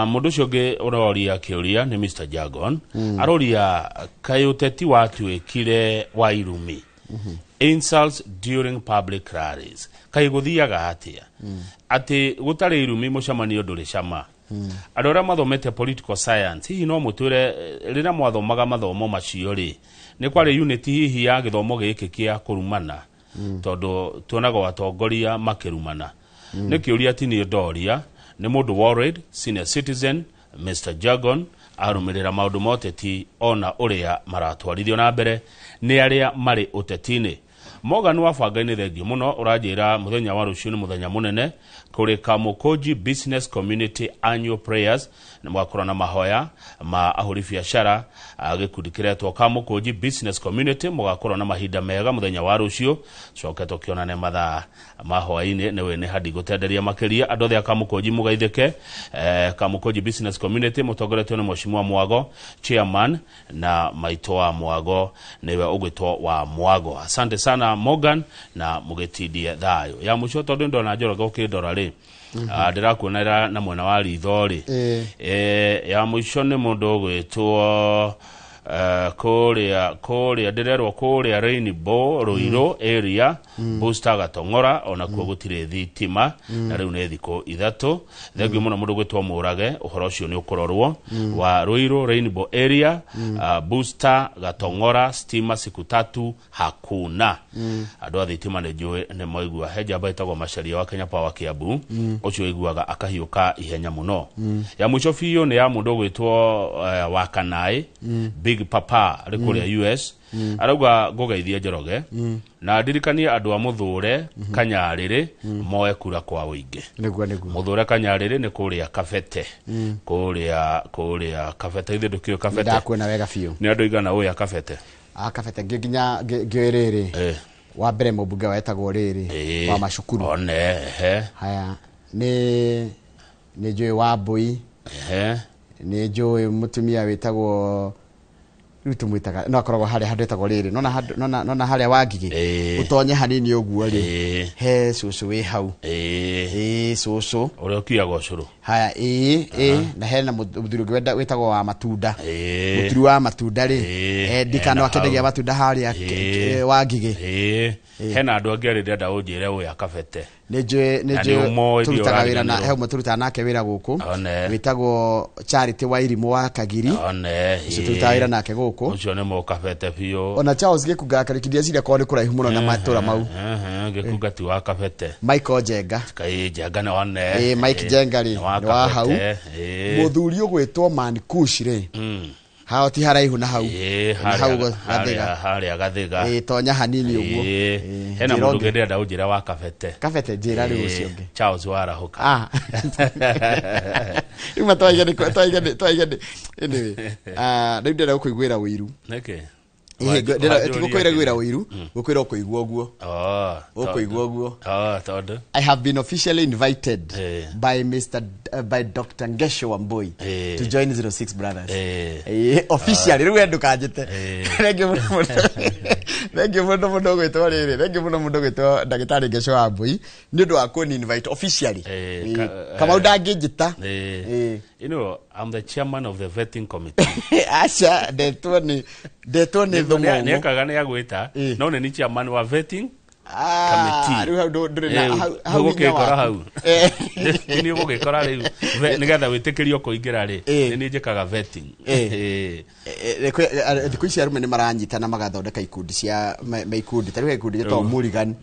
mundu cionge uroria kiuria ni Mr Jagon aroria kayuteti watu ekire wa Irumi insults during public rallies kaiguthiaga atia ati gutari Irumi mucamanio nduri cama adora mathomete political science hihi no mutwire rina mwathomaga mathomo macio ri ni kwari unity hihi ya githomo giki kia kurumana tondu tuonaga atongoria makirumana ni kiuria ti ni ndoria ni mundu worried senior citizen Mr Jagon arumirira maundu moteti ona uria maratwarithio na mbere ni aria mari utetini Morgan wa Fagaini thengio muno uranjira muthenya wa rucio ni muthenya munene kuri Kamukoji Business Community Annual Prayers na mwakora na mahoya ma ahuri biashara agikudikiretwo Kamukoji Business Community mugakora na mahinda mega muthenya wa rucio coketo kionane mathaa mahoya-ini newe ne hadi gutenderia makiria andu othe Kamukoji mugaithike Kamukoji Business Community mutongoretwo ni Mheshimiwa Mwago chairman na maito wa Mwago newe ugwitwo wa Mwago asante sana Morgan na mugetidie thayo ya muco tondu ndona Njoroge ukindora ri ndirakuonera na mwena wa ritho ri ya muco ni mundu gwitwo kuria ndirerwo kuria Rainbow Ruiro area Booster Gatong'ora ona kuo gutire thitima na riu ne thiko ithatu thengio muno mundu gwitwo Murage uhoro ucio ni ukurorwo wa Ruiro Rainbow area Booster Gatong'ora stima siku 3 hakuna andu a thitima ne njui ne moigua heja baitagwo Macharia wa Kenya Power Kiambu ucio iguaga akahiuka ihenya muno ya muco biu ni ya mundu gwitwo wa Kanai Big Papa rikuria US arauga ngogeithie Njoroge na ndirikanie andu a Muthure Kanyariri moe kura kwa wingi niguo Muthure Kanyariri ni kuria Kabete kuria Kabete ithe ndukio Kabete ndakwena wega biu ni andu igana uya Kabete Kabete nginya ngiriri wa mbere mubunge wetagwo riri wa Macukuru one haya ni njui wa Mbui ni njui mutumia wetagwo tumwitaga no akoragwo haria handu etagwo riri nona haria wa Ngigi utonye hanini uguo ri he cucu wi hau cucu uria kiago curu haya na hena muthuri gwenda wetagwo wa matunda muthuri wa matunda ri ndikano akendagia matunda haria wa Ngigi hena andu angi ari ndenda unjire uya Kabete nije turutaga wira na he muturuta nake wira guku witagwo Charity wa Irimu wa Kagiri icio turutaga wira nake guku ucio ni mo Kabete bio ona Charles gikuga karikidia ciria kwa ni kuraihu muno na matura mau gikuga ti wa Kabete Michael Jenga kai Jenga na one Mike Jenga ri wa hau muthuri ugwitwo Man Kush ri hao ti haraihu na hau haria gathiga tonya hanini uguo hena mundu ngenderenda unjira wa kabete njira ri ucio ngi Charles Warahuka ima twaigane anyway ndenda gukuiguira wiru neke tigukwira gwira wiru gukwira kuigua guo gukuigua guo tondu I have been officially invited by by Dr. Ngesho Wambui to join 06 Brothers officially riu endu kanjite thank you muno gwitwa riri thank you muno gwitwa Dr. Ngesho Wambui ni ndu wa kuni invite officially kama udangijita you know I'm the chairman of the vetting committee asha detoni thumu ne kagane ya gwita no ne ni chairman wa vetting committee hau gukikora hau ni gukikora riu nigetha witikirio kuingira ri ni njikaga vetting thiku ici arume ni maranyitana magathondeka ikundi cia maikundi tariu ikundi to Mulligan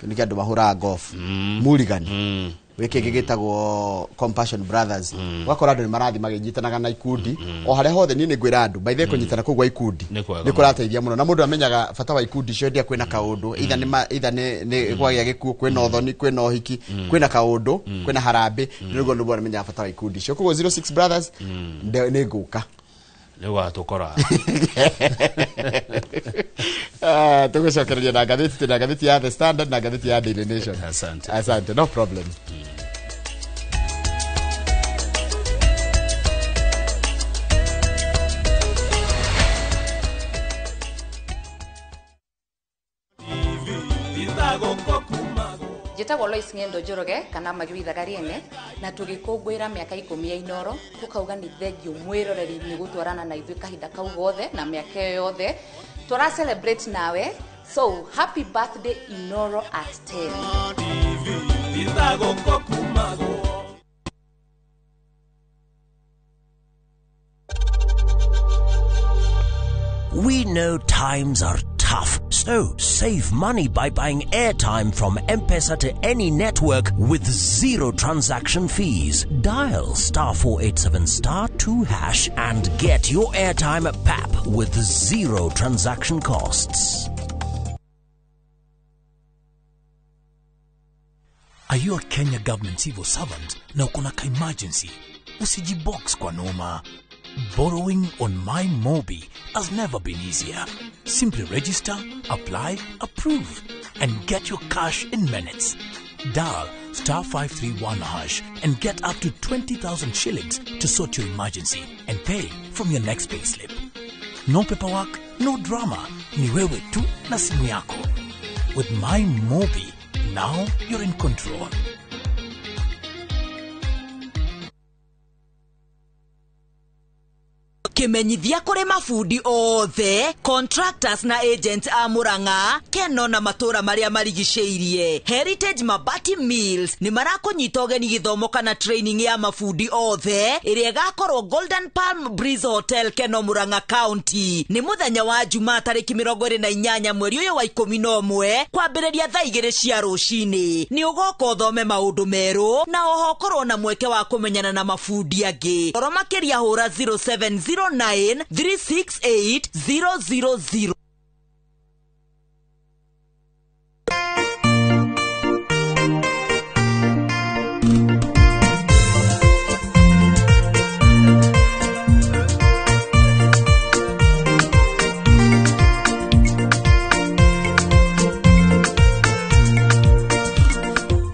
ni kindu mahura golf Mulligan wiki gigitagwo Compassion Brothers wakora andu ni marathi maginyitanaga na ikundi o haria hothe ni ngwira andu by the kunyitana kugwa ikundi ni kurateithia muno na mundu amenyaga bata wa ikundi cio ndia kwina kaundu either ni gwagia gikuo kwina othoni kwina ohiki kwina kaundu kwina harambe niguo ndu bora menyaga bata wa ikundi cio kugwa 06 Brothers ni nguka niwa tukora tugucokereria na ngathiti ya The Standard na ngathiti ya Daily Nation. Asante no problem. Njitagwo Lois Ng'endo Njoroge kana Magiwitha Gariene na tugikungwira miaka 10 ya Inoro tukauga ni thengio mwiroreri ni gutwarana na ithuĩ kahinda kau gothe na miaka yothe tura celebrate nawe so happy birthday Inoro at 10. We know times are tough, so save money by buying airtime from M-Pesa to any network with zero transaction fees. Dial *487*2# and get your airtime PAP with zero transaction costs. Are you a Kenya government civil servant na uko na emergency? Usijibox kwa noma. Borrowing on MyMobi has never been easier. Simply register, apply, approve, and get your cash in minutes. Dial *531# and get up to 20,000 shillings to sort your emergency and pay from your next payslip. No paperwork, no drama. Ni wewe tu na simu yako. With MyMobi, now you're in control. Kimenyithia kuri mafundi othe, contractors na agents a Murang'a, Keno na matura maria marigiceirie. Heritage Mabati Mills ni marakunyita ugeni githomo kana training ya mafundi othe iria gakorwo Golden Palm Breeze Hotel Keno Murang'a County. Ni muthenya wa Jumaa tariki 28 mweri uyu wa 11 kwambiriria thaa 2 cia rucini. Ni ugoka uthome maundu meru na oho korwo na mweke wa kumenyana na mafundi angi. Oro makiria hura 0709368000.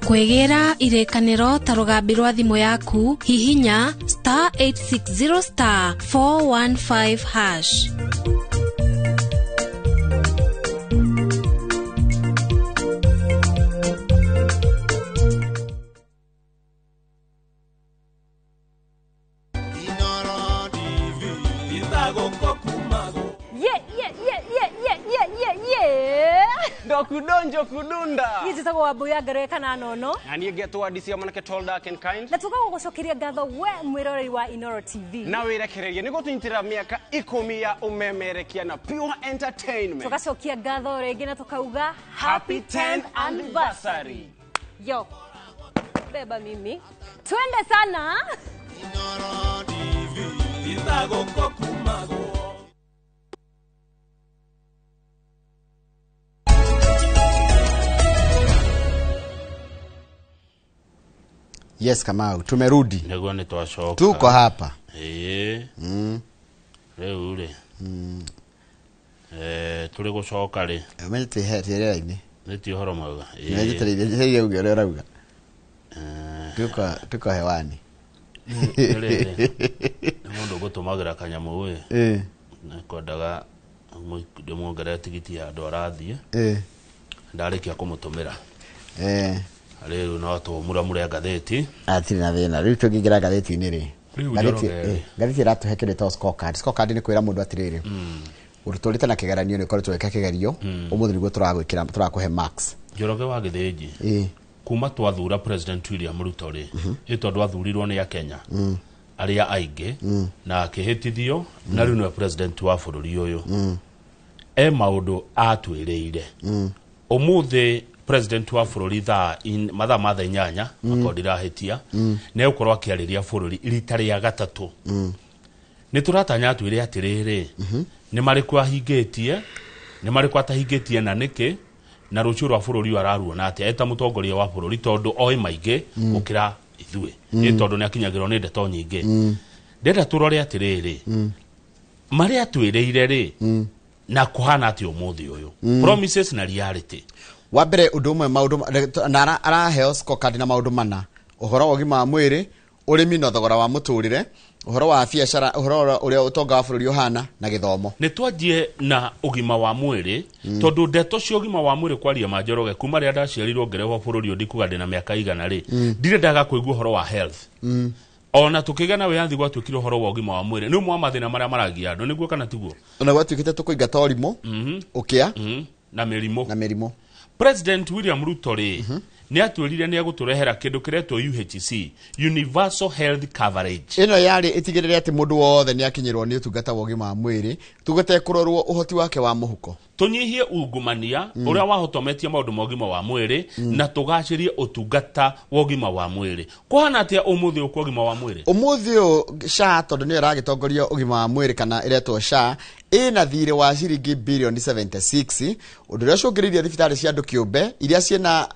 Kwegera irekaniro ta rugambi rwa thimu yaku hihinya *860*415#. Ndokudonjo kudunda. Hizi tako wabuya gareka na nono. Na niye geto adisia manake tall dark and kind. Na tukago gucokeria ngatho we mwiroreri wa Inoro TV. Na wirekereria nigo tunyitira miaka 10 ya umemerekia na Pure Entertainment. Tukacokia ngatho ringi na tukauga happy 10th anniversary. Yo. Beba mimi. Twende sana. Inoro TV. Yes, Kamau, tumerudi. Ndio ni twashoka. Tuko hapa. Leo ule. Tuli gucoka ri. Umenyete heterera-ini. Niti horo mwega. Umenyete ugere rauga. Tuko hewani. Mundu gutumagira kanyamu we. Nakwendaga ndimwongere tigiti ya andu arathie. Ndarikia kumutumira. Leo no tumura ngatheti. Atiri na thina. Riu tungingira ngatheti-ini ri. Ngatheti ratuhekere to scorecard. Scorecard ni kwira mundu atiriri. Urutulite na kigeranio ni koretwo weka kigerio. Umuthi niguo turagwikira turakuhe marks. Njoroge wa Githĩnji. Kuma twathura President William Ruto ri. Itondu athurirwo ni ya Kenya. Aria aingi na akihitithio na riu ni president wa bururi uyu. Maundu atwiriire. Umuthi president wa bururi mathaa ma inyanya akodira hitia ne ukorwo akiariria bururi rita ria gatatu. Ni turatanya atwire atiriri ni mariku ahingitie ni mariku atahingitie na niki na rucio rwa bururi araruona ati eta mutongoria wa bururi tondu oi maingi gukira ithue ni tondu ni akinyagirwo ni ndeto nyingi. Ndenda turore atiriri mari atwiriire ri na kuhana ati umuthi uyu promises na reality. Wabere udumwe maundu na araheo scorecard na maundu mana. Uhoro ogima wa mwiri, urimi no thogora wa muturire, uhoro wa biashara, uhoro uria utonga wa bururi uhana na githomo. Ni twanjie na ugima wa mwiri tondu ndeto cio ugima wa mwiri kwaria Manjoroge kuma ria ndaciarirwo ngereho bururi ndikuga ndina miaka igana ri. Ndire ndaga kuigua uhoro wa health. Ona tukigana wiyathi gwatwikire uhoro wa ugima wa mwiri ni umwe mathina maria maragia andu niguo kana tiguo. Ona gwatwikite tukuingata urimo ukia na mirimo. President William Ruto ri ni atwirire ni aguturehera kindu kiretwo UHC, Universal Health Coverage. Ino yari itigirire ati mundu wothe ni akinyirwo ni utungata wa ugima wa mwiri tugete kurorwo uhoti wake wa muhuko. Tunyihie ungumania uria wahotometie maundu ma ugima wa mwiri na tugacirie utungata wa ugima wa mwiri. Kuhana atia umuthi ukwa ugima wa mwiri? Umuthi SHA tondu ni ragitongoria ugima wa mwiri kana iretwo SHA ina thire wa ciringi bilioni 76 undu ria cungiririe thibitari cia andu kiumbe iria ciena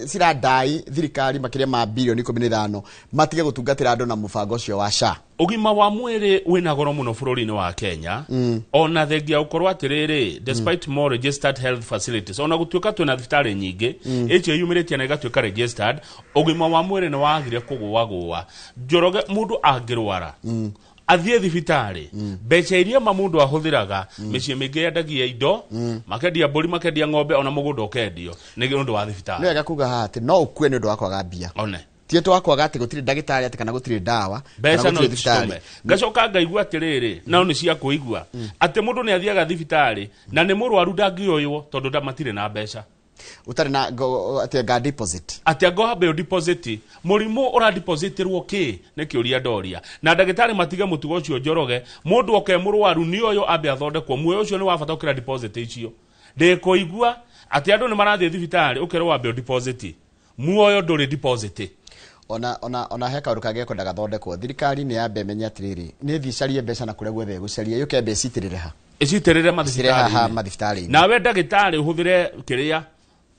ciradai thirikari makiria ma bilioni 15 matige gutungatira andu na mubango ucio wa SHA. Ugima wa mwiri wina goro muno bururi-ini wa Kenya ona thengia ukorwo atiriri despite more registered health facilities ona gutuika twina thibitari nyingi icio yumiritie na igatuika registered ugima wa mwiri ni wagire kugwa Njoroge mundu angirwara athie thibitari mbeca iria mundu ahuthiraga micii mingi yendagia indo makendia mburi makendia ng'ombe ona mugunda ukendio ni undu wa thibitari. Ni gakuga hati no ukue ni undu wa kwaga mbia. One tieto wakwa gati gutiri ndagitari ati kana gutiri dawa besa no thibitari. Gacoka ngaigua atiriri na ni cia kuigua ati mundu ni athiaga thibitari na ni murwaru ndangioywo tondu ndamatire na besa. Utari na ati ga deposit ati go habe deposit murimu ora depositirwo ki ni kiuria ndoria na ndagitari matiga mutugo ucio Njoroge mundu oke murwaru ni oyo abe athondekwo muoyo ucio ni wabata ukira deposit icio ndikuigua ati andu ni marathie thibitari ukero wabe deposit muoyo nduri deposit. Ona heka urukage ko ndagathondekwo thirikari ni yambe menya atiriri ni thicarie mbeca na kuria gwethe gucaria yuke mbe citirire ha icitirire mathibitari na we ndagitari uhuthire kiria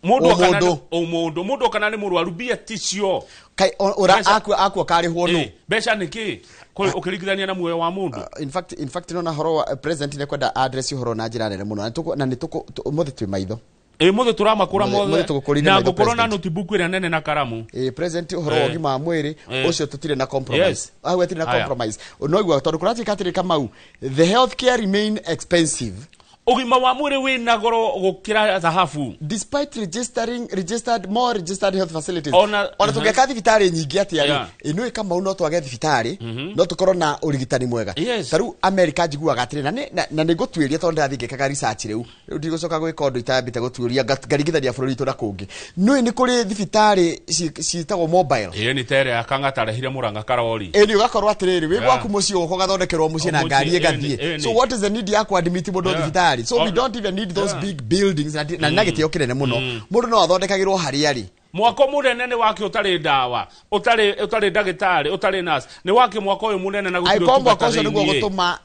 mundu kana ni murwaru bia ticio kai ora akwa kari huonu besha niki ukirigithania na muoyo wa mundu. In fact no na horo wa president ne kwenda address horo na njira nene muno na nituko muthi twi maitho muthe turamakura mothe na gukorwo na notebook ira nene na karamu president horo ogima wa mwiri ucio tutire na compromise ahwe tire na compromise no igwa tondu kuratika atire Kamau the healthcare remain expensive. Ugima wa mwiri wina goro gukira dhahabu despite registered health facilities ona tungeka thibitari nyingi ati ari inu Kamau no twage thibitari no tukorwo na urigitani mwega taru America njiguaga atire na ni gutwiria tondu ndathingikaga research riu ndigocoka gwika undu itambite gutwiria ngarigithania bururi tu na kungi no ni kuri thibitari citagwo mobile ni tere akangatarehire Muranga Karori ni ugakorwo atiriri wi gwaku mucio uko gathondekerwo mucie na ngari egathie so what is the need ya ku admit mundu thibitari so we don't even need those big buildings na nagitio kinene muno mundu no athondekagirwo hari ari mwako munene ni wake utari ndawa utari ndagitari utari nurse ni wake mwako uyu munene na gutiro aikombo akoso niguo gutuma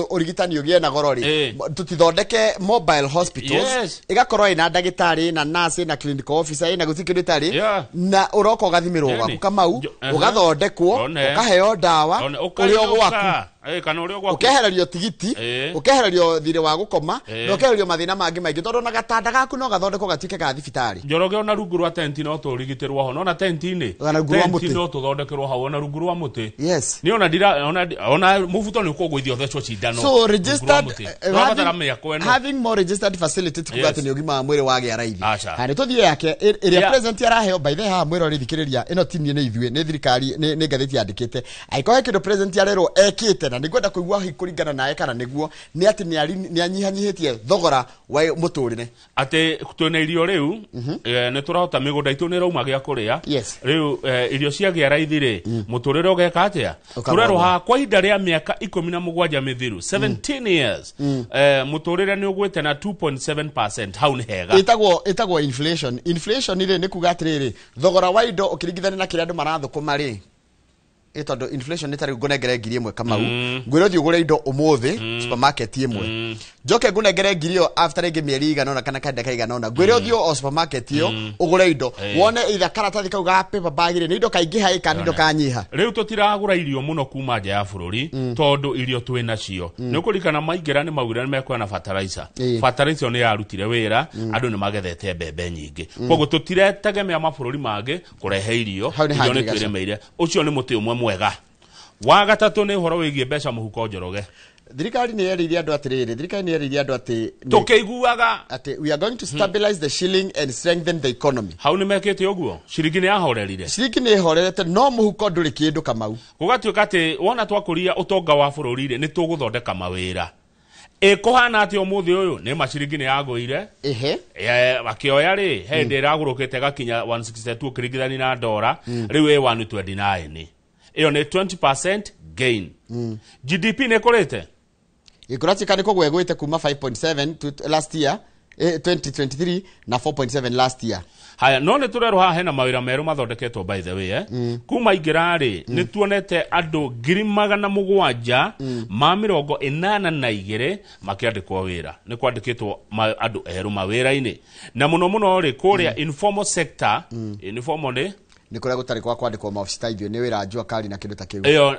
urigitani ugie na gorori tutithondeke mobile hospitals igakorwo ina ndagitari na nurse na clinical officer na gutikiditari na uroko gathimirwo gwaku kamau ugathondekwo ukaheo ndawa urio gwaku kana urio gwaku ukehererio tigiti ukehererio thire wa gukoma na ukehererio mathina mangi maingi tondu na gatanda gaku no gathondekwo gatike ga thibitari Njoroge ona rungu rwa tenti no turigitirwo ho na tenti ni tenti no tuthondekerwo ho na rungu rwa muti yes ni ona ndira ona mubuto ni kugwithio thecwo cindano so registered having more registered facility tukugate ni ugima mwire wage araithi hani tuthie yake area present yaraheo by the ha mwiro rithikiriria ino tinie ni ithue ni thirikari ni ngatheti yandikite aikohe kindo present yarero ekite na nigwenda kuigua kuringana nae kana niguo ni ati ni anyihanyihitie thogora wa muturire ati twena irio riu ni turahota migunda itu ni rauma gia kuria riu irio cia gia raithi ri muturire ugeka atia turerwa kwa ihinda ria miaka 17 mithiru 17 years muturire ni ugwite na 2.7% hau ni hega itagwo inflation ile ni kuga atiriri thogora wa indo ukiringithania na kiria andu marathukuma ri itondo inflation nitari ngunengere ngiri imwe kamau ngwiro thi ugure indo umuthi supermarket imwe joke ngunengere ngiri yo after ege mieri igana na kana kanda kaigana na ngwiro thi o supermarket yo ugure indo wone itha karatathi kau ga paper bag ri indo kaingi hai kana indo kanyiha riu tutiragura irio muno kuma nja ya bururi tondu irio twina cio ni kurikana maingira ni mawira ni mekwa na fertilizer ni yarutire wira andu ni magethete mbembe nyingi koguo tutiretegemea mabururi mangĩ kurehe irio ni twiremeire ucio ni muti umwe mwega wa gatatu ni horo wigie mbeca muhuko Njoroge thirikari ni yeriria andu atiriri thirikari ni yeriria andu ati tukiguaga ati we are going to stabilize the shilling and strengthen the economy hau ni mekete uguo shiringi ni yahorerire shiringi ni horerete no muhuko nduri kindu kamau gugatuika ati wona twakuria utonga wa bururi ni tuguthondeka mawira kuhana ati umuthi uyu ni mashiringi ni yaguire bakioya ri hende iragurukite gakinya 162 kirigithani na dola riu 129 iyo ni 20% gain GDP ni kurite ikuratika ni kugwegwite kuma 5.7 to last year 2023 na 4.7 last year haya no ni turero ha hena mawira meru mathondeketwo by the way kuma ingirari ni tuonete andu 700 ma 82 makiandikwo wira ni kwandikitwo andu eheru mawira-ini na muno ri kuria informal sector informal ni kuria gutari kwa kwandikwo maofisi ta ithio ni wira njua kali na kindu ta kiu iyo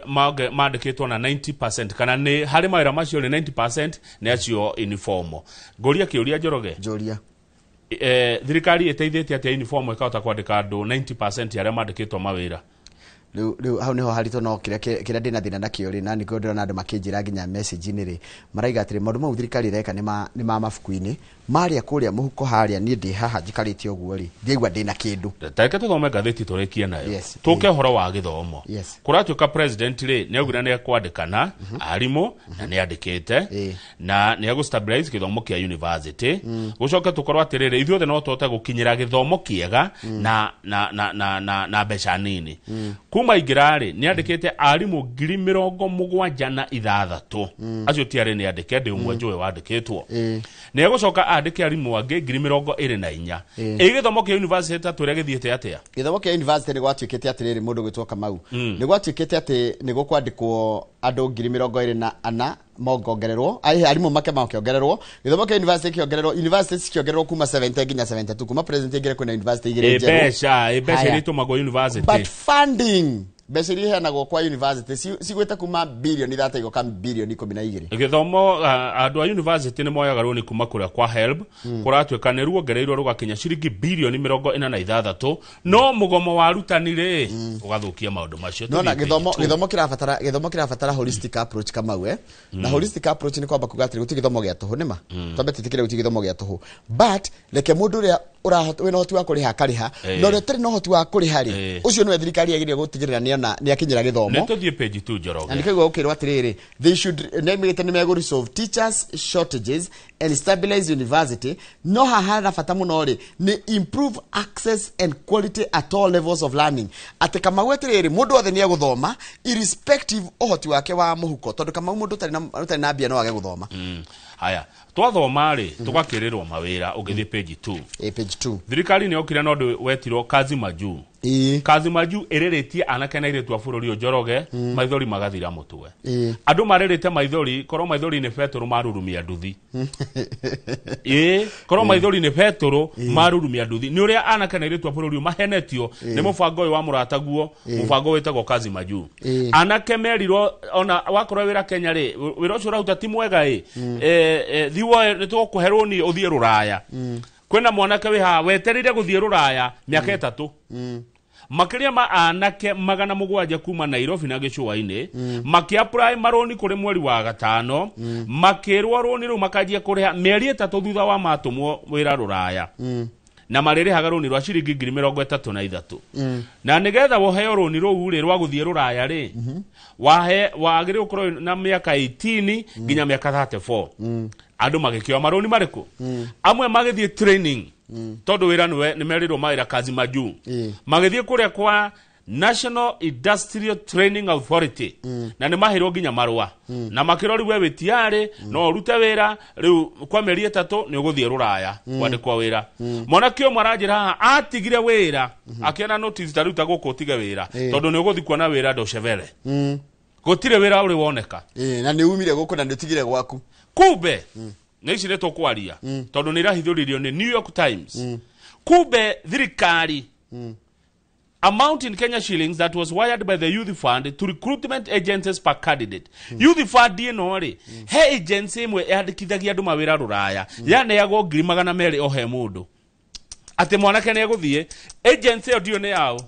mandikitwo na 90% kana ni hari mawira macio ni 90% ni acio informal ngoria kiuria Njoroge Joria thirikari iteithĩtie atia uniform ikahota kwandika andu 90% ya aria mandikitwo mawira riu hau niho harito no kiria ndina thina na kiori na niko ndona andu makinjira nginya message ni ri maraiga atiri maundu mau thirikari reka ni ma mafuku-ini maria kuria muhuko haria ni ndi haha njikaritie uguo ri ndiigua ndina kindu tareke tuthome ngatheti turikie nayo tuke horo wa githomo kuratuika president ri ni augire ni kwandikana arimu na ni andikite na ni agustabilize githomo kia university gucoke tukorwo atiriri ithuothe no tuhote gukinyira githomo kiega na mbeca nini kuma ingirari ni andikite arimu 76,000 acio tiare ni andike ndi umwe njue wandikitwo ni agucoka andike arimu angi 24,000 githomo kia university taturia githiete atia githomo kia university ni gwatuikite atiriri mundu gwitwo Kamau ni gwatuikite ati ni gukwandikwo andu 24,000 mongongererwo arimu make makiongererwo githomo kia university kiongererwo university kiongererwo kuma 70 nginya 72 kuma president ingire kuna university igire njeru beca ritumagwo university but funding mbeca iria iheanagwo kwa university cigwite kuma bilioni 30 igoka bilioni 12 githomo andu a university ni moyaga runi kuma kuria kwa help kuratuika ni ruongereirwo rugakinya ciringi bilioni 46 no mugomo wa arutani ri ugathukia maundu macio no githomo kirabatara holistic approach Kamau na holistic approach ni kwamba kugatiri guti githomo gia tuhu nima twambe titikire guti githomo gia tuhu but leke mundu ria wina hoti wa kuriha kariha no ria tari no hoti wa kuriha ri ucio ni thirikari yagiria gutigirira ni akinyira githomo ne tuthie page 2 Njoroge and kigwa ukirwa atiriri they should name it nime resolve teachers shortages and stabilize university no hahana fata muno ri ni improve access and quality at all levels of learning ati kama wetiriri mundu othe ni guthoma irrespective ohoti wake wa muhuko tondu kama mundu tari na bia no age guthoma haya twathoma ri tugakirirwo mawira ugithie page 2 page 2 thirikari ni okire no ndu wetirwo kazi maju kazi maju ereretie anake na iretu afururi Njoroge maithori magathira mutwe andu marerete maithori korwo maithori ni Petro marurumia nduthi korwo maithori ni Petro marurumia nduthi ni uria anake na iretu afururi mahenetio ni mubango uyu wa murataguo mubango wetagwo kazi maju anake merirwo ona wakorwo wira Kenya ri wira ucio rauta ti mwega thiwo ni tukuherwo ni uthie ruraya kwena mwanake we ha weterire guthie ruraya miaka 3 makiria ma anake magana mugwanja kuma Nairobi na Gicũa-inĩ makiapply maroni kuri mweri wa gatano makirwo roni ru makajia kuriha mieri 3 thutha wa matumwo wira ruraya na maririhaga roni rwa ciringi 33,000 na nigetha woheo roni rũu ri rwa guthie ruraya ri wagire ukorwo na miaka 18 nginya miaka 34 andu magikio maroni mariku amwe magithie training todo wira ni merirwo mawira kazi maju magithie kuria kwa National Industrial Training Authority na ni mahirwo nginya marwa na makirori we witiare no rute wira riu kwa mieri 3 ni uguthie ruraya kwandikwa wira mwanake o maranjira atigire wira akiona notice taruta guko tige wira todo ni uguthi kuona wira Dochevele gutire wira uri woneka na ni umire guko na ndutigire gwaku kube nĩicire tũkwaria tondũ nĩ irahithũririo nĩ New York Times kube thirikari amount in Kenya shillings that was wired by the youth fund to recruitment agencies per candidate youth fund ĩno rĩ he agency ĩmwe yandĩkithagia andũ mawĩra rũraya yaneagwo 200,000 o he mũndũ atĩ mwanake nĩ egũthiĩ agency ĩyo ndio nĩ yao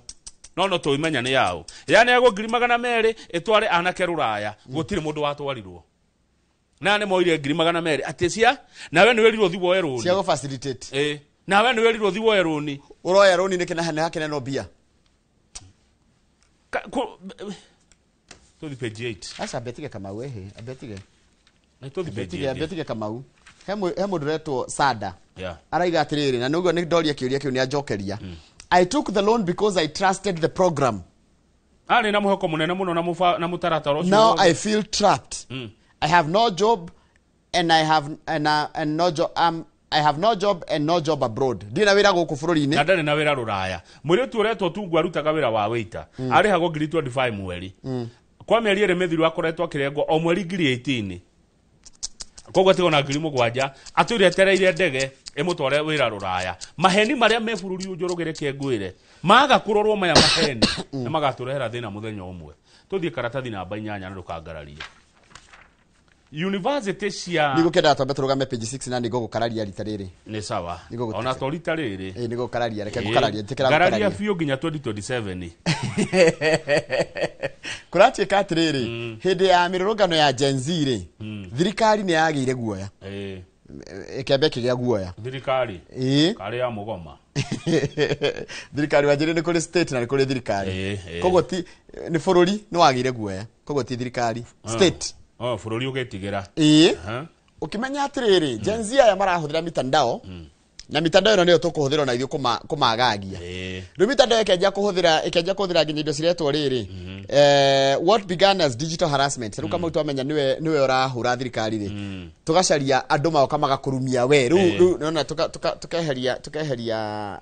no tũimenya nĩ yao yaneagwo 200,000 ĩtware anake rũraya gũtirĩ mũndũ watwarirwo na ne moire 200,000 atesia na we ni werirwo thiwo eroni cia go facilitate na we ni werirwo thiwo eroni uroya eroni ni kena hane hakene no bia to the page 8 asa betige kama wehe abetige na to the page 8 abetige kama he mundu retwo Sada yeah araiga atiriri na nugo ni ndoria kiuria kiu ni ajokeria I took the loan because I trusted the program ari na muhoko munene muno na mutaratara ucio now I feel trapped I have no job and I have no job and no job abroad. Dina wira guku bururi-ini. Na ndari na wira ruraya. Muritu uretwo tu ngwarutaga wira wa waiter. Ari hago 25 mweri. Kwa mieri ere methiru akoretwo akirengwo o mweri 18. Koguo tigona 7,000 atwire tereire ndege imutware wira ruraya. Maheni maria me bururi Njorogere Kiengwire. Maga kurorwo maya maheni. Na magaturehera thina muthenya umwe. Tuthie karatathi namba 8 na ndukangararie. University cia nigo kenda atambe turugame page 6 na nigo gukararia rita riri ni sawa ona to rita riri nigo gukararia reke gukararia tikira gukararia fio nginya 2027 kurati katiriri hindi ya mirurungano ya Gen Z ri thirikari ni yagire guoya ikembe kigia guoya thirikari kari ya mugoma thirikari wajire ni kuri state na ni kuri thirikari kogo ti ni bururi ni wagire guoya kogo ti thirikari state bururi ugetigira ukimenya atiriri Gen Z aya marahuthira mitandao na mitandao ino niyo tukuhuthira na ithio kumagagia riu mitandao ikenja kuhuthira nginya indo ciretwo riri what began as digital harassment riu kama twamenya niwe urahura thirikari ri tugacaria andu maoka magakurumia we riu nona tukeheria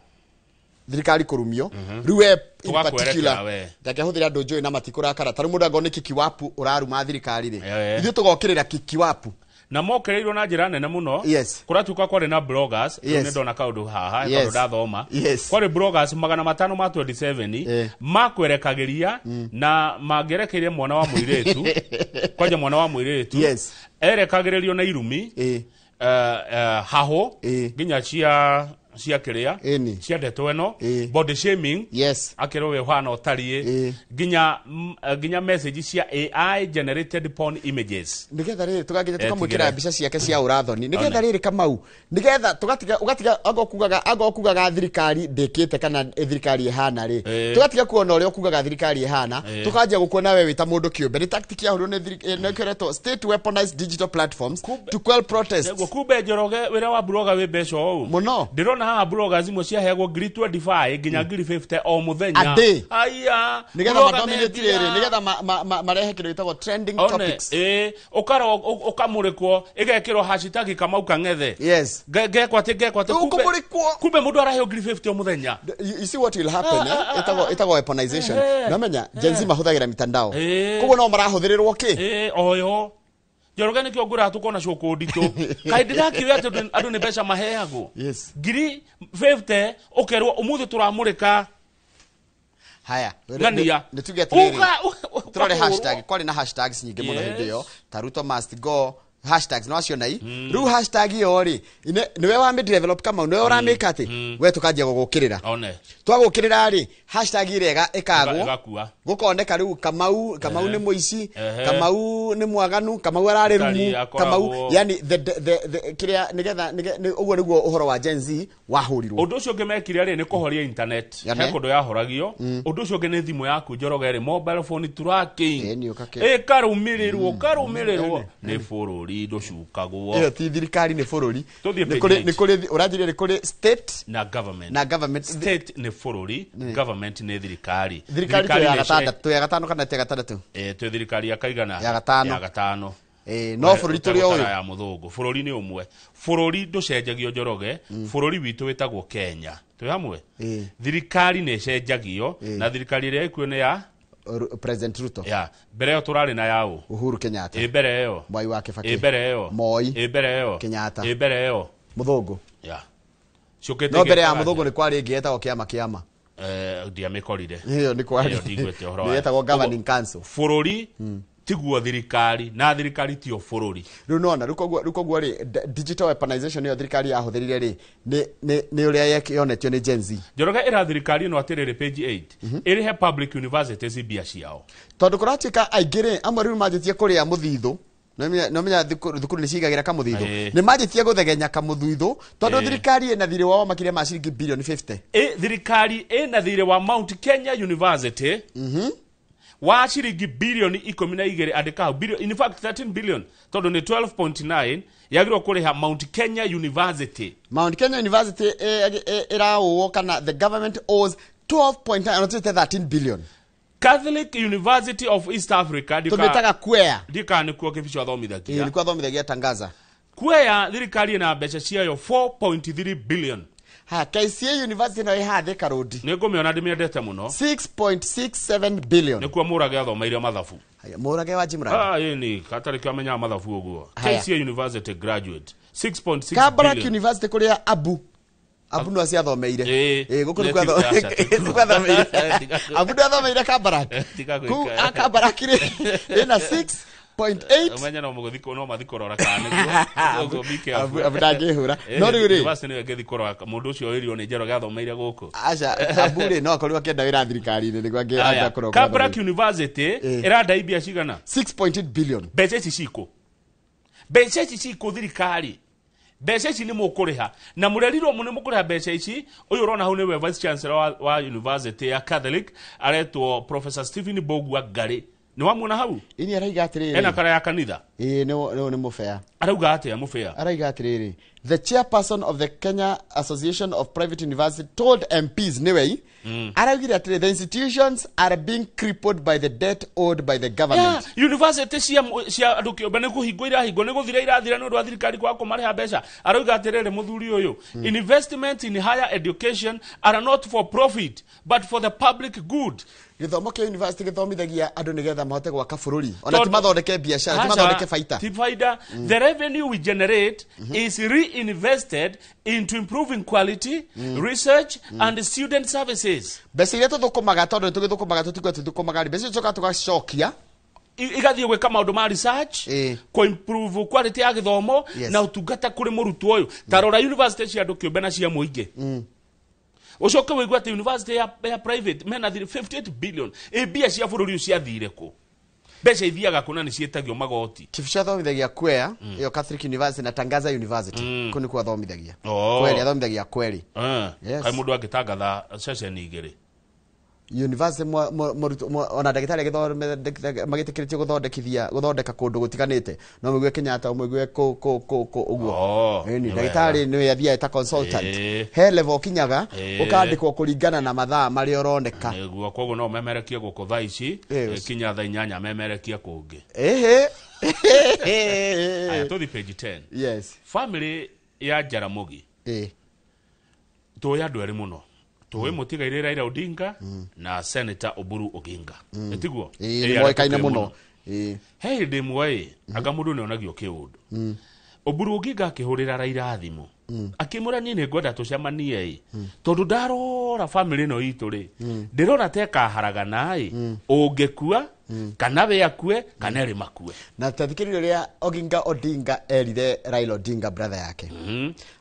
thirikari kurumio riu in particular ndakehuthira andu njui na matikura kara taru mundu angone kikiwapu uraruma thirikari ri ithio tugokirira kikiwapu na mokereirwo na njira nene muno kuratuka kwari na bloggers ni ndona kaundu haha kaundu ndathoma kwari bloggers 527 makwerekagiria na mangerekeire mwana wa muiretu kwaja mwana wa muiretu erekagiririo na irumi haho ginya cia kiria cia ndeto eno body shaming akirowe hwana otarie ginya message cia AI generated porn images nigetha riri tugaginya tukamwikira mbica ciake cia urathoni nigetha riri Kamau nigetha ugatiga agokugaga thirikari ndikite kana thirikari ihana ri tugatiga kuona uria okugaga thirikari ihana tukajia gukuona we wita mundu kiumbe ni tactic ya huru ni kireto state weaponized digital platforms to quell protest kumbe Njoroge wira wa blogger we beco muno ndirona ha bloggers imwe cia heagwo ngiri 25 nginya ngiri 50 o muthenya ade aya nigetha madominate riri nigetha marehe kindu gitagwo trending topics ukara ukamurekwo igekirwo hashtag Kamau Kang'ethe yes gekwa kumbe mundu araheo ngiri 50 o muthenya. You see what will happen itago weaponization namenya Gen Z mahuthagira mitandao kugo no marahuthirirwo ki oyo Njoroge nikio ngura tukona coko ndito kaidira kiwe atu ni mbeca maheago yes ngiri 50 ukerwo umuthi turamurika haya ngania nitugetiriri turore hashtag kwali na hashtags nyingi muno hindi yo Taruto must go hashtags no acio nai ru hashtag yo ri niwe wa mid develop kama niwe ura make ati we tukanjia gugukirira twagukirira ri hashtag irega ikagwo gukoneka riu Kamau ni muici Kamau ni mwaganu Kamau arari rumu Kamau yani the kiria nigetha uguo niguo uhoro wa Gen Z wahurirwo undu ucio ngemekire ri ni kuhoria internet he kundu yahoragio undu ucio nge ni thimu yaku Njoroge ri mobile phone tracking karumirirwo ni fururi nducukagwo iyo ti thirikari ni fururi ni kuri urajire ni kuri state na government state ni fururi government ni thirikari ya gatano kana ya gatandatu tu thirikari ya kaigana ya gatano no fururi turi oyo ya muthungu fururi ni umwe fururi nducenjagio Njoroge fururi witu witagwo Kenya twi hamwe thirikari ni cenjagio na thirikari ire ikuo ni ya President Ruto mbere yo turari na yao Uhuru Kenyatta mbere yo Mwai wa Kibaki mbere yo Moi mbere yo Kenyatta mbere yo muthungu cukete no mbere ya muthungu ni kwari ngieta go kiama ndia mikorire iyo ni kwari ndigwete horo nieta go governing council fururi tiguo thirikari na thirikari tio fururi riu nona ruko ri digital weaponization yo thirikari yahuthirire ri ni uria yonetio ni Gen Z Njoroge ira thirikari no atirire page 8 iri he public universities bia ciao tondu kuratika aingire amwe riu majitie kuria muthithu no menya thukuru ni cigagira kamuthithu ni majitie guthegenya kamuthithu tondu thirikari ina thire wao makire ma ciringi billion 50 thirikari ina thire wa Mount Kenya University wa ciringi bilioni 12 andika billion in fact 13 billion tondu ni 12.9 yagirwo kuriha Mount Kenya University irawo kana the government owes 12.9 not 13 billion Catholic University of East Africa tumetaga kwea dika ni kuo kificho athomithagia ilikuwa athomithagia tangaza kwea thirikari na mbeca ciayo 4.3 billion KCA University no ihathika road nigumiona ndimiendete muno 6.67 billion nikuo murage athomeire mathabu murage wa Jimrani ni katari kwa menya mathabu uguo KCA University graduate 6.6 billion Kabarak University kuria Abu no aciathomeire gukuri kwa athomeire Abu ndo athomeire Kabarak ku Kabarak ri ina 6.8 umenya no muguthiko no mathikorora kana niguo bike Abu ndangihura no riu ri university ni ngithikorora mundu ucio irio ni Njoroge athomeire guku aca Abu ri no akorwo akienda wira thirikari ni niguo angia korwo Kabarak University iranda ibia cigana 6.8 billion mbeca ici ciko thirikari mbeca ici ni mukuriha na murerirwo mune mukuriha mbeca ici uyu urona hau niwe vice chancellor wa university ya Catholic aretwo Professor Stephen Bogua Ngari ni wamuna hau ini araiga atiriri ena kara ya kanitha no ni mufea arauga atia mufea araiga atiriri the chairperson of the Kenya Association of Private Universities told MPs niwe araugire atiriri the institutions are being crippled by the debt owed by the government university cia andu kiombe ni kuhingoira hingo ni guthira irathira no thirikari kwa kumariha mbeca arauga atiriri muthuri uyu investment in higher education are not for profit but for the public good githomo kia university githomithagia andu nigetha mahote gwaka bururi ona ti mathondeke biashara ti mathondeke faida ti faida the revenue we generate is reinvested into improving quality research and student services mbeca iria tuthukumaga tondu tugithukumaga tutigwe tuthukumaga mbeca icoka tugacokia igathie gwika maundu ma research ko improve quality ya githomo na utungata kuri murutwo uyu tarora university cia andu kiumbe na cia muingi ucoke wigwa ati university ya private mena 58 billion bia cia bururi ucia thire ku mbeca ithiaga kuna ni cietagio magoti kifisha thomithagia kwea iyo Catholic University na Tangaza University kuni kwa thomithagia kweli athomithagia kweli kai mundu agitangatha session igiri university ona ndagĩtarĩ magĩtĩkĩrĩtio gũthondeka kũndũ gũtiganĩte no mũigwe Kenyatta mũigwe ũguo ni ndagĩtarĩ nĩ athiaga ta consultant he level kinyaga ũkandĩkwo kũringana na mathaa marĩa ũroneka nĩguo koguo no memerekie gũkũ thaa ici kinya thaa 8 memerekie kũngĩ aya tũthi page 10 yes family ya Jaramogi tũĩ andũ erĩ mũno tũĩ mũtigairĩ Raila Odinga na Senator Oburu Oginga etiguo moĩkaine mũno he hĩndĩ ĩmwe anga mũndũ nĩ onagio kĩũndũ Oburu Oginga akĩhũrĩra Raila thimũ akĩmũra niĩ nĩngwenda tũcemanie tondũ ndarora family ĩno itũ rĩ ndĩrona teka haragana ũngĩkua kana we akue kana eri makue na tathikĩrĩrio rĩa Oginga Odinga erire Raila Odinga brother yake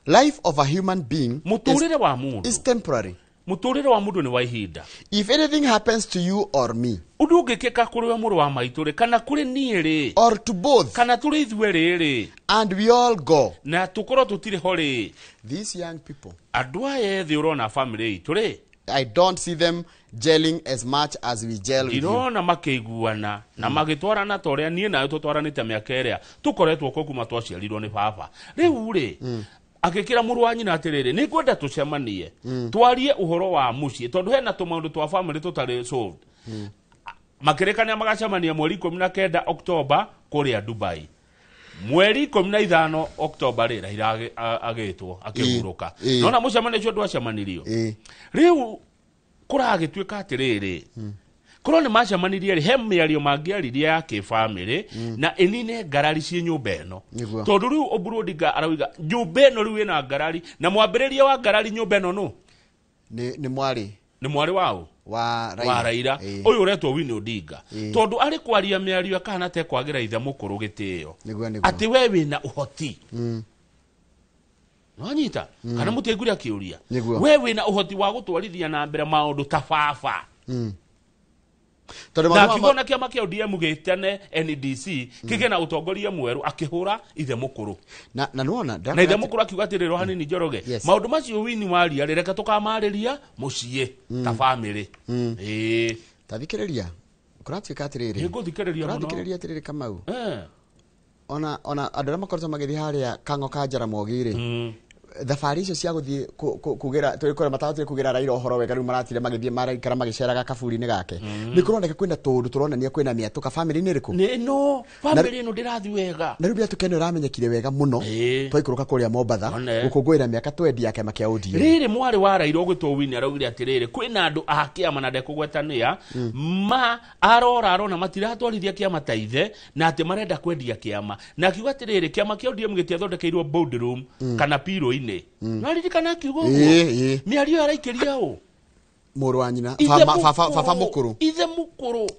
life of a human being mũtũrĩre wa mũndũ is temporary mũtũrĩre wa mũndũ nĩ wa ihinda if anything happens to you or me ũndũ ũngĩkĩka kũrĩ we mũrũ wa maitũ rĩ kana kũrĩ niĩ rĩ or to both kana tũrĩ ithuĩ rĩrĩ and we all go na tũkorwo tũtirĩ ho rĩ these young people andũ aya ethĩ ũrona family itũ rĩ I don't see them gelling as much as we gel with you. Irona makĩiguana na magĩtwarana ta ũrĩa niĩ nawe tũtwaranĩte mĩaka ĩrĩa tũkoretwo kuo kuma twaciarirwo nĩ baba rĩu rĩ agĩkĩra mũrũ wa nyina atĩrĩrĩ nĩ ngwenda tũcemanie twarie ũhoro wa mũciĩ tondũ hena tũmaũndũ twa family tũtarĩ solved makĩrĩkania magacemania mweri 19 Oktoba kũrĩa Dubai mweri 15 Oktoba rĩ Raila agĩtwo akĩhurũka nona mũcemanio ũcio ndwacemanirio rĩu kũragĩtuĩka atĩrĩrĩ korwo nĩ macemanirie rĩ he mĩario mangĩaririe ya kĩbamĩrĩ na ĩnine ngarari ciĩ nyũmba ĩno tondũ rĩu Oburu Odinga arauga nyũmba ĩno rĩu ĩna ngarari na mwambĩrĩria wa ngarari nyũmba ĩno no nĩ mwarĩ wao wa Raila ũyũ ũretwo Winnie Odinga tondũ arĩ kwaria mĩario akahana te kwagĩra ithe mũkũrũ gĩtĩo atĩ we wĩna ũhoti nonyita kana mũtĩngũria kĩũria we wĩna ũhoti wa gũtwarithia na mbere maũndũ ta baba na kĩgona kĩama kĩa ODM gĩtane NDC kĩgĩe na ũtongoria mwerũ akĩhũra ithe mũkũrũ na nuona na ithe mũkũrũ akiuga atĩrĩrwo hanini Njoroge maũndũ macio Winnie waria rĩreka tũkamarĩria mũciĩ ta family tathikĩrĩria kũratuĩka atĩrĩrĩ kũratuĩkĩrĩria atĩrĩrĩ Kamau ona andũ arĩa makoretwo magĩthiĩ harĩa Kang'o ka Jaramogi rĩ thabarĩ icio cia gũthiĩ kugĩra twĩkore matatũ kugĩra Raila ũhoro wega rĩu maratire magĩthiĩ maraikara magĩceraga kaburi-inĩ gake nĩ kũroneka kwĩna tũndũ tũronania kwĩna mĩatũka family-inĩ ĩrĩkũ no family ĩno ndĩrathiĩ wega na rĩu mĩatũka ĩno ĩramenyekire wega mũno twaikũrũka kũrĩa Mombatha gũkũngũĩra mĩaka 20 ya kĩama kĩa ODM rĩrĩ mwarĩ wa Raila ũgĩtwo Winnie araugire atĩrĩrĩ kwĩna andũ a kĩama na ndekũgwetanĩra arona matiratwarithia kĩama ta ithe na atĩ marenda kwendia kĩama na akiuga atĩrĩrĩ kĩama kĩa ODM gĩtiathondekeirwo boardroom kana piro-inĩ naririkana kiugo mĩario araikĩria ũ mũrũ wa nyina baba mũkũrũ ithe mũkũrũ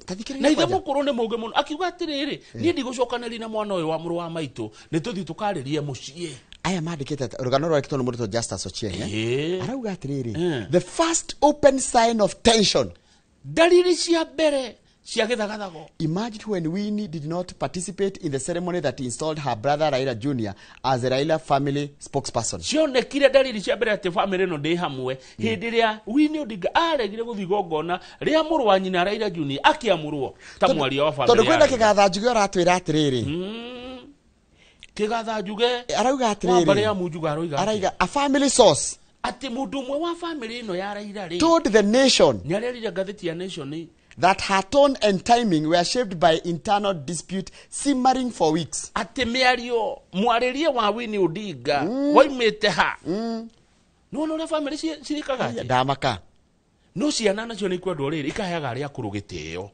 na ithe mũkũrũ nĩ mũũgĩ mũno akiuga atĩrĩrĩ niĩ ndigũcokanĩria na mwana ũyũ wa mũrũ wa maitũ nĩ tũthiĩ tũkarĩrie mũciĩ aya mandĩkĩte rũgano rwakĩtwo nĩ mũrutwo Justus Ochieng arauga atĩrĩrĩ the first open sign of tension dalili cia mbere cia gĩthagathago imagine when Winnie did not participate in the ceremony that installed her brother Raila Jr. as the Raila family spokesperson cionekire dalili cia mbere atĩ family ĩno ndĩ hamwe hĩndĩ ĩrĩa Winnie Odinga aregire gũthiĩ gongona rĩa mũrũ wa nyina Raila Jr. akĩamũrwo ta mwaria wa family tondũ kwĩna kĩgatha njuge ũratwĩra atĩrĩrĩ kĩgatha njuge arauga atĩrĩrĩ arauga a family source atĩ mũndũ ũmwe wa family ĩno ya Raila rĩ told the nation nĩ arerire ngathĩti ya Nation that her tone and timing were shaped by internal dispute simmering for weeks. Ati mĩario mwarĩrie wa Winnie Odinga waimĩte ha no le family cirikaga ndamaka no ciana nacio nĩ ikwendwo rĩrĩ ikaheaga arĩa akũrũ gĩtĩo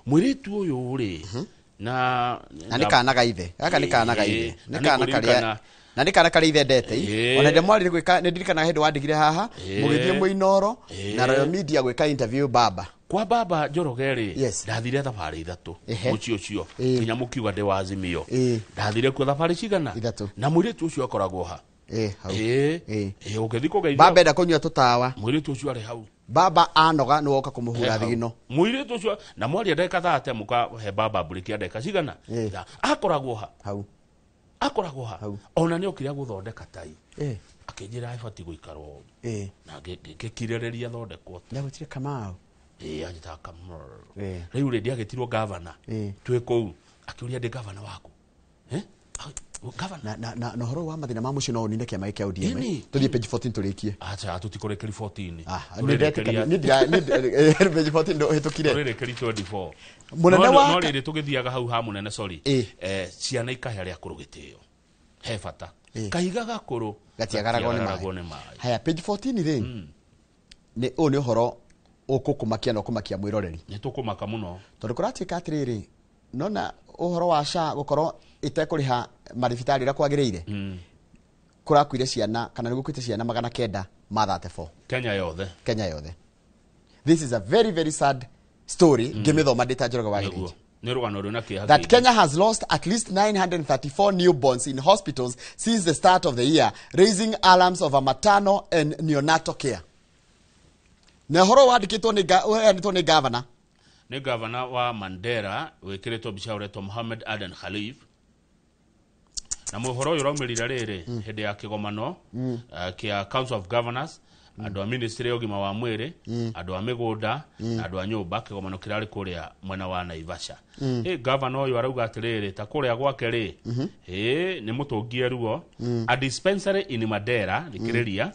mwĩrĩtu ũyũ rĩ na nĩ kana gaithe gaka nĩ kana gaithe nĩ kana karĩa na nĩ kana karĩa ithe ndete ona ndemwarire gwĩka nĩ ndirikana hĩndĩ wandigire haha mũgĩthiĩ Mũinoro na Royal Media gwĩka interview baba kwa baba Njoroge rĩ ndathire thabarĩ ithatũ mũciĩ ũcio nginya mũkiuga ndĩ wa Azimio ndathire kuo thabarĩ cigana na mũirĩtu ũcio akoragwo ha ũgĩthiĩ kũgeithia baba enda kũnyua tũtawa mũirĩtu ũcio arĩ hau baba anoga nĩ woka kũmũhũra thigino mũirĩtu ũcio na mwaria ndagĩka 30 mũkahe baba burĩkia ndagĩka cigana akoragwo ha ona nĩ okire gũthondeka tai akĩnjĩra ibati gũikarwo na ngĩkirĩrĩria thondekwo ndagũtire Kamau Anjita kamor. Riu redia getirwo governor. Tweko akiuria de governor wako. Na horo wa mathina ma mucio no ninde kiama kia ODM tuthie page 14 turikie acha tutikorekeri 14 ni page 14 ndo hitukire turekeri 24 munene wa no riri tugithiaga hau ha munene sorry ciana ikahe ria kurugitio he bata kahiga gakuru gatiagaragwo ni mai haya page 14 ri ni o ni horo ukukumakia no kumakia mwiroreri ni tukumaka muno tondu kuratika atiriri nona uhoro wa SHA gukorwo itekuriha marifitari ra kwagiriire kurakuire ciana kana nigukwite ciana 934 Kenya yothe. This is a very very sad story ngimithoma ndita Njoroge wa Githiji. Ni rugano runa kia that Kenya has lost at least 934 newborns in hospitals since the start of the year, raising alarms over maternal and neonatal care. Na horo wandikitwo ni governor ni governor wa Mandera wekiretwo bica uretwo Mohamed Aden Khalif na muhoro uyu raumirira riri hindi ya kigomano kia Council of Governors andu a ministry ya ugima wa mwiri andu a migunda andu a nyumba kigomano kirari kuria mwena wa Naivasha governor uyu arauga atiriri ta kuria gwake ri ni mutungie ruo a dispensary in Mandera likiriria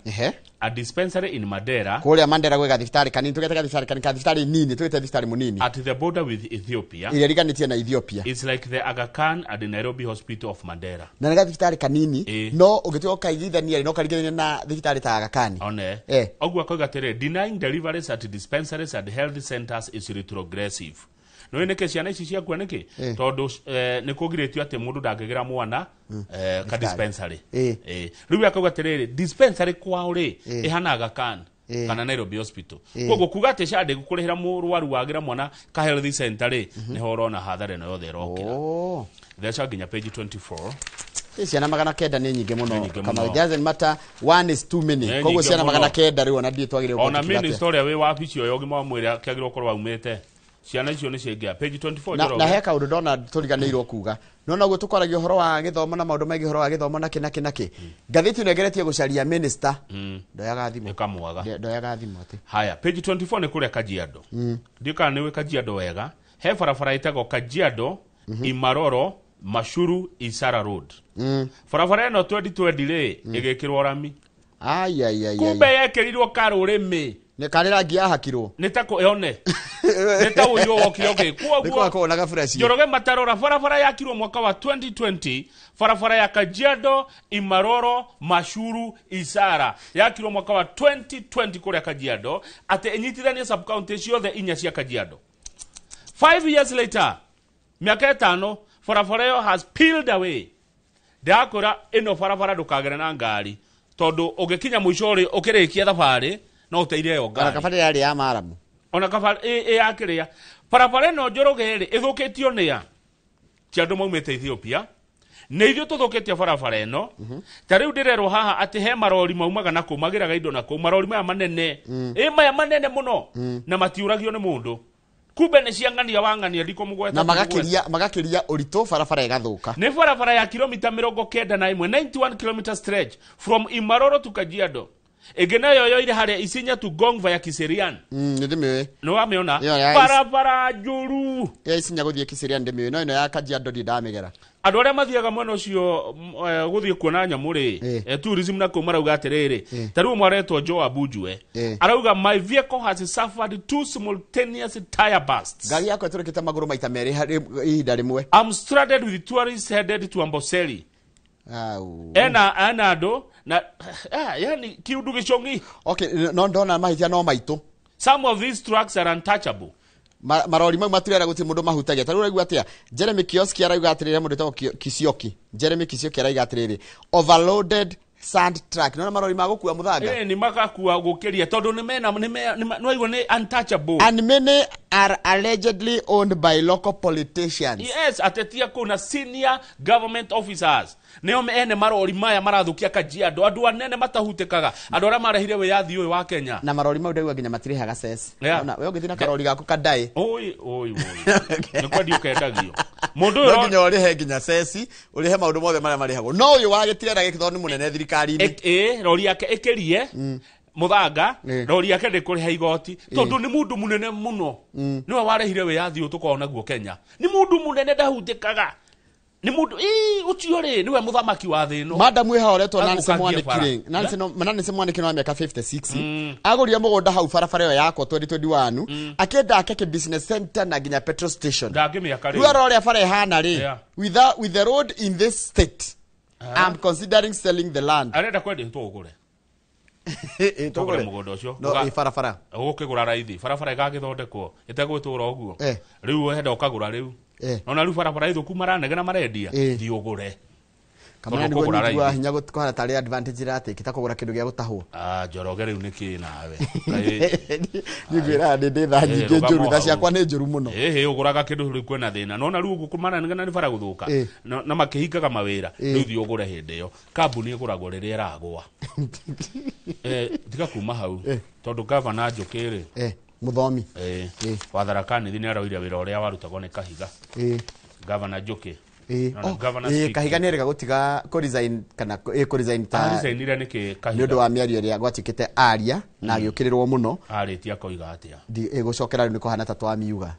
a dispensary in Mandera kuria Mandera gwe gathibitari kanini tugete gathibitari nini tugete gathibitari munini at the border with Ethiopia ile riganitie na Ethiopia. It's like the Aga Khan at the Nairobi Hospital of Mandera na gathibitari kanini no ugitio kaigithania no karigithania na thibitari ta Aga Khan one ogwa koiga tere denying deliveries at dispensaries and health centers is retrogressive no ineke ciana ici cia kwa niki tondu ni kugiretio ate mundu ndangegera mwana ka dispensary riu yakauga tere dispensary kwao ri ihana Aga Khan kana Nairobi Hospital koguo kuga ate SHA ndigukurihira murwaru wagira mwana ka health center ri ni horona hathare no yothe rokira theca nginya page 24 ciana 900 ni nyinge muno kama it doesn't matter one is too many koguo ciana 900 riu ona ndie twagire ona ministry we wa bici yo gima mwire akagirwo korwa umete ciana icio ni cengia page 24 na heka undu ndona turiganirwo kuga nona guo tukoragio horo wa githomo na maundu maingi horo wa githomo na kinaki gatheti negeretie gucaria minister ndoyaga thimo kamwaga ndoyaga thimo ati haya page 24 ni kuria Kajiado ndika ni we Kajiado wega he barabara itago Kajiado Imaroro Mashuru Isara Road barabara no 2020 ri igikirwo rami kumbe yekirirwo karurimi ne karira ngia hakirwo nitako yone nitawo yo okioke kwa na gafresh Njoroge matarora barabara yakirwo mwaka wa 2020 barabara ya Kajiado Imaroro Mashuru Isara yakirwo mwaka wa 2020 kuria Kajiado ate enyitithania sub county ciothe inya cia Kajiado 5 years later miaka 5 barabara has peeled away ndakora ino barabara ndukagera na ngari tondu ugikinya mwisho ri ukirikia thabari no uteire yo ngari kabari yari ya maramu ona kabari yakiria barabara no Njoroge ri ithukitio nia ti andu maumete Ethiopia ne ithio tuthukitie barabara ino ta riu ndirerwo haha ati he marori maumaga na kumagiraga indo na marori maya manene maya manene muno na matiuragio ni mundu kumbe ne ciangania wangania ndiko mugweta na magakiria urito barabara igathuka ne barabara ya kilomita 91 91 km stretch from Imaroro to Kajiado egena yoyo ile hali Isinya to Gong via Kiserian ndimiwe no wameona barabara njuru ya Isinya guthie Kiserian ndimiwe no ino ya Kajiado ndamegera andu aria mathiaga mwena ucio guthie kuona nyamuri tourism na kumarauga atiriri taru mwaretwo Joa Bujwe arauga my vehicle has suffered two simultaneous tire bursts gari yako turikita maguru maita meri ihinda rimwe I'm stranded with tourists headed to Amboseli anado na yani kiundu gichongi okay no ndona mahitia no maitu some of these trucks are untouchable marori mau maturera guti mundu mahutagia taru regu atia Jeremy Kioski arauga atirire mundu tawo Kisioki Jeremy Kisioki arauga atirire overloaded sand truck no marori magukua muthanga ni makakua gukiria tondu ni mena no igo ni untouchable and many are allegedly owned by local politicians yes atetia kuna senior government officers neo ene marori maya marathukia Kajiado andu anene matahutekaga andu ara marehire we yathi uyu wa Kenya na marori mau ndagwa nginya matirihaga ses ona we ugithina karori gaku kadai oi ni kwa dio kendagio mundu yo nginya urihe nginya ses urihe maundu mothe maria marihagwo no uyu wa gitirera gikithoni munene thirikari-ini rori yake ikirie muthanga rori yake ndikuriha igoti tondu ni mundu munene muno niwe warehire wiyathi utuko naguo Kenya ni mundu munene ndahundikaga ni mundu ucio ri niwe muthamaki wa thi no madam we haoretwo Nancy Mwaniki Nancy Mwaniki no miaka 56 agoria mugunda hau barabara yo yakwa 2021 akenda akeke business center na ginya petrol station ndangimiaka ri ruo ria bara ihana ri with the road in this state I'm considering selling the land arenda kwenda tugure tugure mugunda ucio no barabara ugukigura raithi barabara igagithondekwo itegwitura uguo riu wenda ukagura riu nona riu barabara ithuku maranegena marendia thi ugure kamana niguo nigua hinya gutwara tari advantage rate kitakugura kindu gia gutahwo Njoroge riu niki nawe nigwira ndi tha nyingi njuru tha ciakwa ni njuru muno uguraga kindu ri kwena thina nona riu guku maranegena ni bara guthuka na makihingaga mawira riu thi ugure hindi yo kambuni iguragwo riria iragwa tiga kuma hau tondu governor Njukiri muthomi watharakani thini aroire wira uria warutagwo ni Kahiga governor Njuki Kahiga nĩ rega gutiga ko resign kana ko resign ta resign ire niki Kahiga nĩ ũndũ wa mĩario ĩrĩa gwatikĩte aria na agĩũkĩrĩrwo mũno arĩtia koiga atia gũcokera rĩu nĩ kũhana ta twamiuga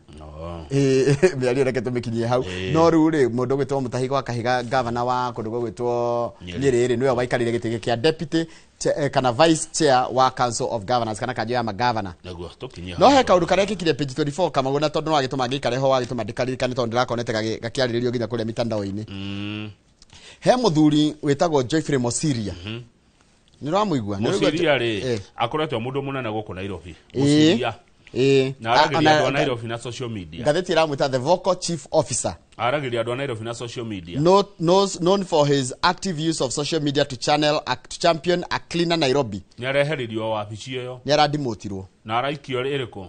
mĩario reke tũmĩkinyie hau no rĩu rĩ mũndũ gwĩtwo Mũtahi gwa Kahiga governor wa kũndũ gwĩtwo Nyeri nĩwe waikarire gĩtĩ kĩa deputy kana vice chair wa council of governors kana kanjũ ya magavana no he kaũndũ karĩa kĩkire page 24 kamaguna tondũ no agĩtũma gĩikare ho agĩtũma ndĩkaririkane tondũ ndĩrakonete gakĩarĩrĩrio nginya kũrĩa mitandao-inĩ he mũthuri wĩtagwo Joyfrey Mosiria nĩ ramũigua Mosiria rĩ akoretwo mũndũ mũnene gũkũ Nairobi Mosiria na aragiria andũ a Nairobi na social media ngathĩti ĩramwĩta the vocal chief officer aragiria andũ a Nairobi na social media known for his active use of social media to champion a cleaner Nairobi nĩ areheririo wabici ĩyo nĩ aradimotirwo na araikio ĩrĩkũ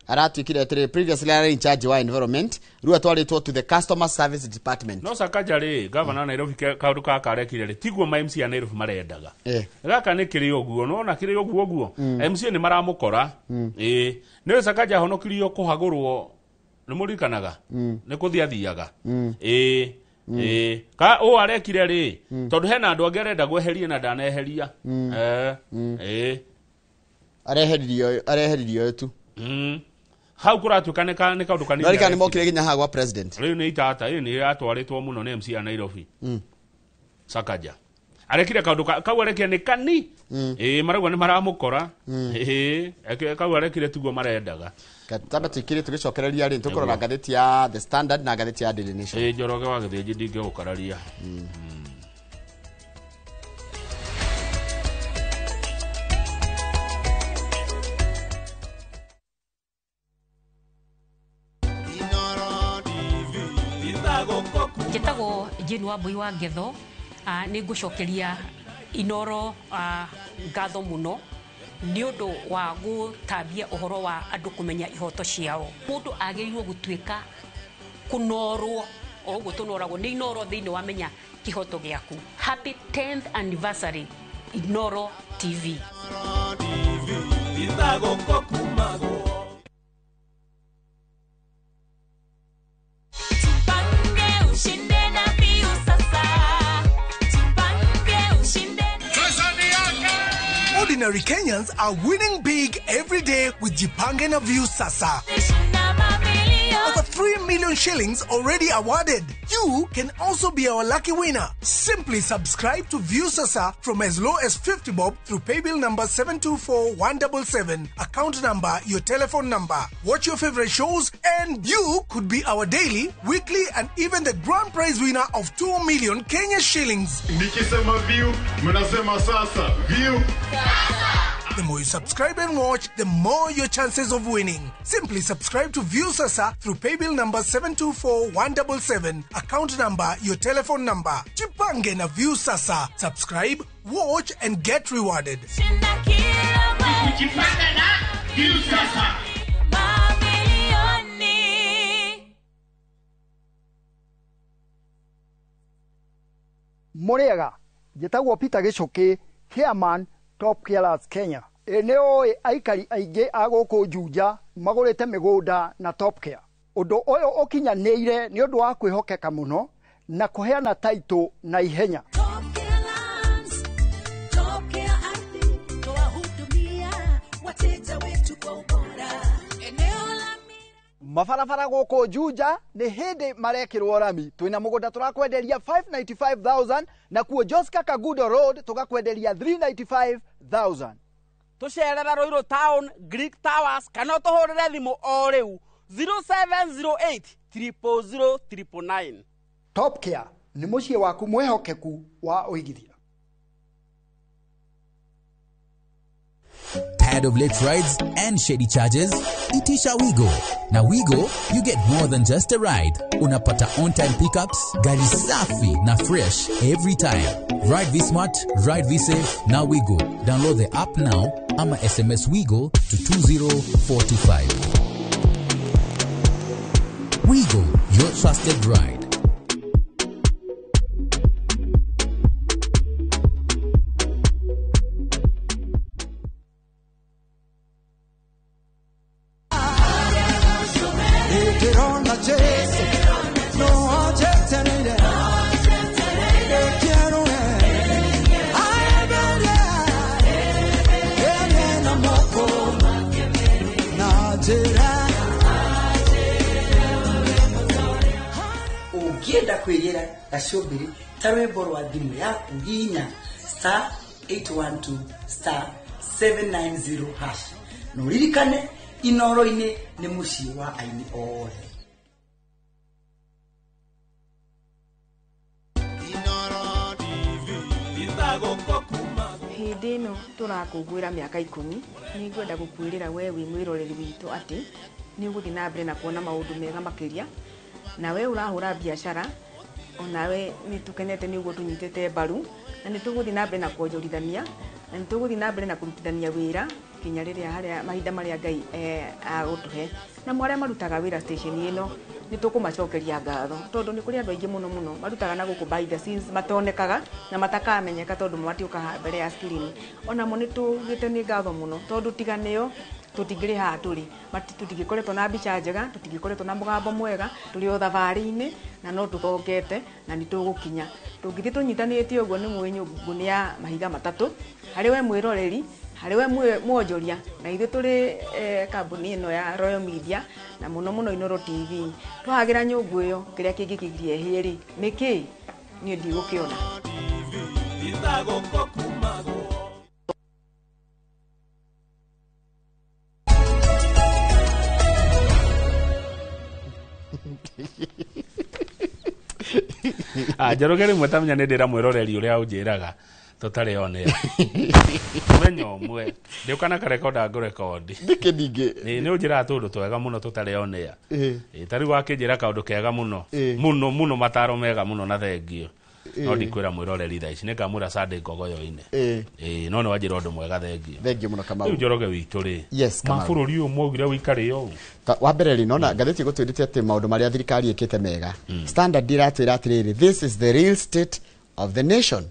aratuikire atiri previously in charge wa environment rĩu atwarĩtwo to the customer service department no Sakaja rĩ governor Nairobi kaũndũ kaka arekire rĩ tiguo ma MC a Nairobi marendaga gaka nĩ kĩrĩ ũguo no kĩrĩ ũguo MC nĩ maramũkora nĩ Sakaja honokirio kũhagũrwo nĩ mũrikanaga nĩ kũthiathiaga ka o arekire rĩ tondũ hena andũ angĩ arenda gweheria na ndaneheria areheririo tu hau kuratuka nĩ kaũndũ kanini no rikani mokire ginya hagwa president rĩu nĩ itata nĩ atwarĩtwo mũno nĩ MC a Nairobi Sakaja arekire kaũndũ kau arekire nĩ kani marauga nĩ maramũkora kau arekire tiguo marendaga kataba tukire tugicokereria rĩ tũkorora ngathĩti ya The Standard na ngathĩti ya Daily Nation Njoroge wa gĩthĩnji ndingĩgũkararia Njĩtagwo Jane Wambui wa Ngetho nĩ ngũcokeria Inoro ngatho mũno nĩ ũndũ wa gũtambia ũhoro wa andũ kũmenya ihoto ciao mũndũ agĩrĩirwo gũtuĩka kũnorwo o ũguo tũnoragwo nĩ Inoro thĩinĩ wa menya kĩhoto gĩaku happy 10th anniversary Inoro TV Ordinary Kenyans are winning big every day with Jipange na View Sasa. Over 3 million shillings already awarded. You can also be our lucky winner. Simply subscribe to View Sasa from as low as 50 bob through paybill number 724177, account number, your telephone number. Watch your favorite shows and you could be our daily, weekly and even the grand prize winner of 2 million Kenya shillings. Nikisema View, mnasema Sasa. View Sasa. The more you subscribe and watch, the more your chances of winning. Simply subscribe to View Sasa through paybill number 724177, account number, your telephone number. Jipange na View Sasa. Subscribe, watch and get rewarded. Jipange na View Sasa. Muriega, njĩtagwo Peter Gichuki, chairman Top Carers Kenya. Nĩ aikari aingĩ a gũkũ Juja magũrĩte mĩgũnda na Top Care. Ũndũ ũyũ ũkinyanĩire nĩ ũndũ wa kwĩhokeka mũno na kũheana title na ihenya. mabarabara gũkũ Juja nĩ hĩndĩ marekĩrwo rami. Twĩna mũgũnda tũrakwenderia 595,000 na kuo Joska Kagudo Road tũgakwenderia 395,000. Tũcerera Ruiru Town, Greek Towers, kana tũhũrĩre thimũ o rĩu 0708 000 999. Top Care nĩ mũciĩ waku mwehokeku wa ũigithia. Tired of late rides and shady charges? Itisha Wigo. Na Wigo, you get more than just a ride. Unapata on-time pickups, gari safi na fresh every time. Ride V-Smart, ride V-Safe, na Wigo. Download the app now, ama SMS Wigo to 20425. Wigo, your trusted ride. Ukienda kwegera gacũmbĩrĩ ta rwĩmbo rwa thimũ yaku hihinya *812 *790# na ũririkane Inoro-inĩ nĩ mũciĩ wa aini othe. Hĩndĩ ĩno tũrakũngũĩra mĩaka 10 nĩ ngwenda gũkwĩrĩra we wĩ mwĩroreri witũ atĩ nĩ ũgũthiĩ na mbere na kuona maũndũ mega makĩria, na we ũrahũra biacara onawe nĩ tũkenete nĩ ũguo tũnyitĩte mbaru, na nĩ tũgũthiĩ na mbere na kuonjorithania, na nĩ tũgũthiĩ na mbere na kũrutithania wĩra kinya rĩrĩa harĩa mahinda marĩa Ngai agũtũhe. Na mwarĩa marutaga wĩra station ĩno nĩ tũkũmacokeria ngatho tondũ nĩ kũrĩ andũ aingĩ mũno marutaga na gũkũ behind the scenes matonekaga na matakamenyeka tondũ matiũkaga mbere ya screen. Onamo nĩ tũgĩte nĩ ngatho mũno tondũ tiganĩo tũtingĩrĩ haha tũrĩ, tũtingĩkoretwo na mbica njega, tũtingĩkoretwo na mũgambo mwega, tũrĩ o thabarĩ-inĩ na no tũthongete na nĩ tũgũkinya. Tũngĩthiĩ tũnyitanĩte ũguo nĩ mũĩ nyũngũ ya mahiga matatũ, harĩ we mwĩroreri, harĩ we mwonjoria, na ithuĩ tũrĩ kambuni ĩno ya Royal Media na mũno Inoro TV. Twahagĩra nyũngũ ĩyo kĩrĩa kĩngĩkĩgiria hĩrĩ nĩkĩ niĩ ndigũkĩona. Njoroge rĩmwe tamenya nĩ ndĩra mwĩroreri ũrĩa ũnjĩraga tũtarĩ onera mũthenya ũmwe ndĩũkana karekonda ngũrekondi nĩ ũnjĩraga tũndũ twega mũno tũtarĩ onera tarĩ wakĩnjĩra kaũndũ kega mũno mataro mega mũno na thengio no ndikwĩra mwĩroreri thaa ici nĩngamwĩra Sunday Ngogoyo-inĩ no nĩ wanjĩra ũndũ mwega thengio mũno Kamau. Rĩu Njoroge witũ rĩ mabũrũri ũyũ mwaugire wĩikarĩ ũũ wa mbere rĩ nona ngathĩti gũtwĩrĩte atĩ maũndũ marĩa thirikari ĩkĩte mega. Standard iratwĩra atĩrĩrĩ, this is the real state of the nation,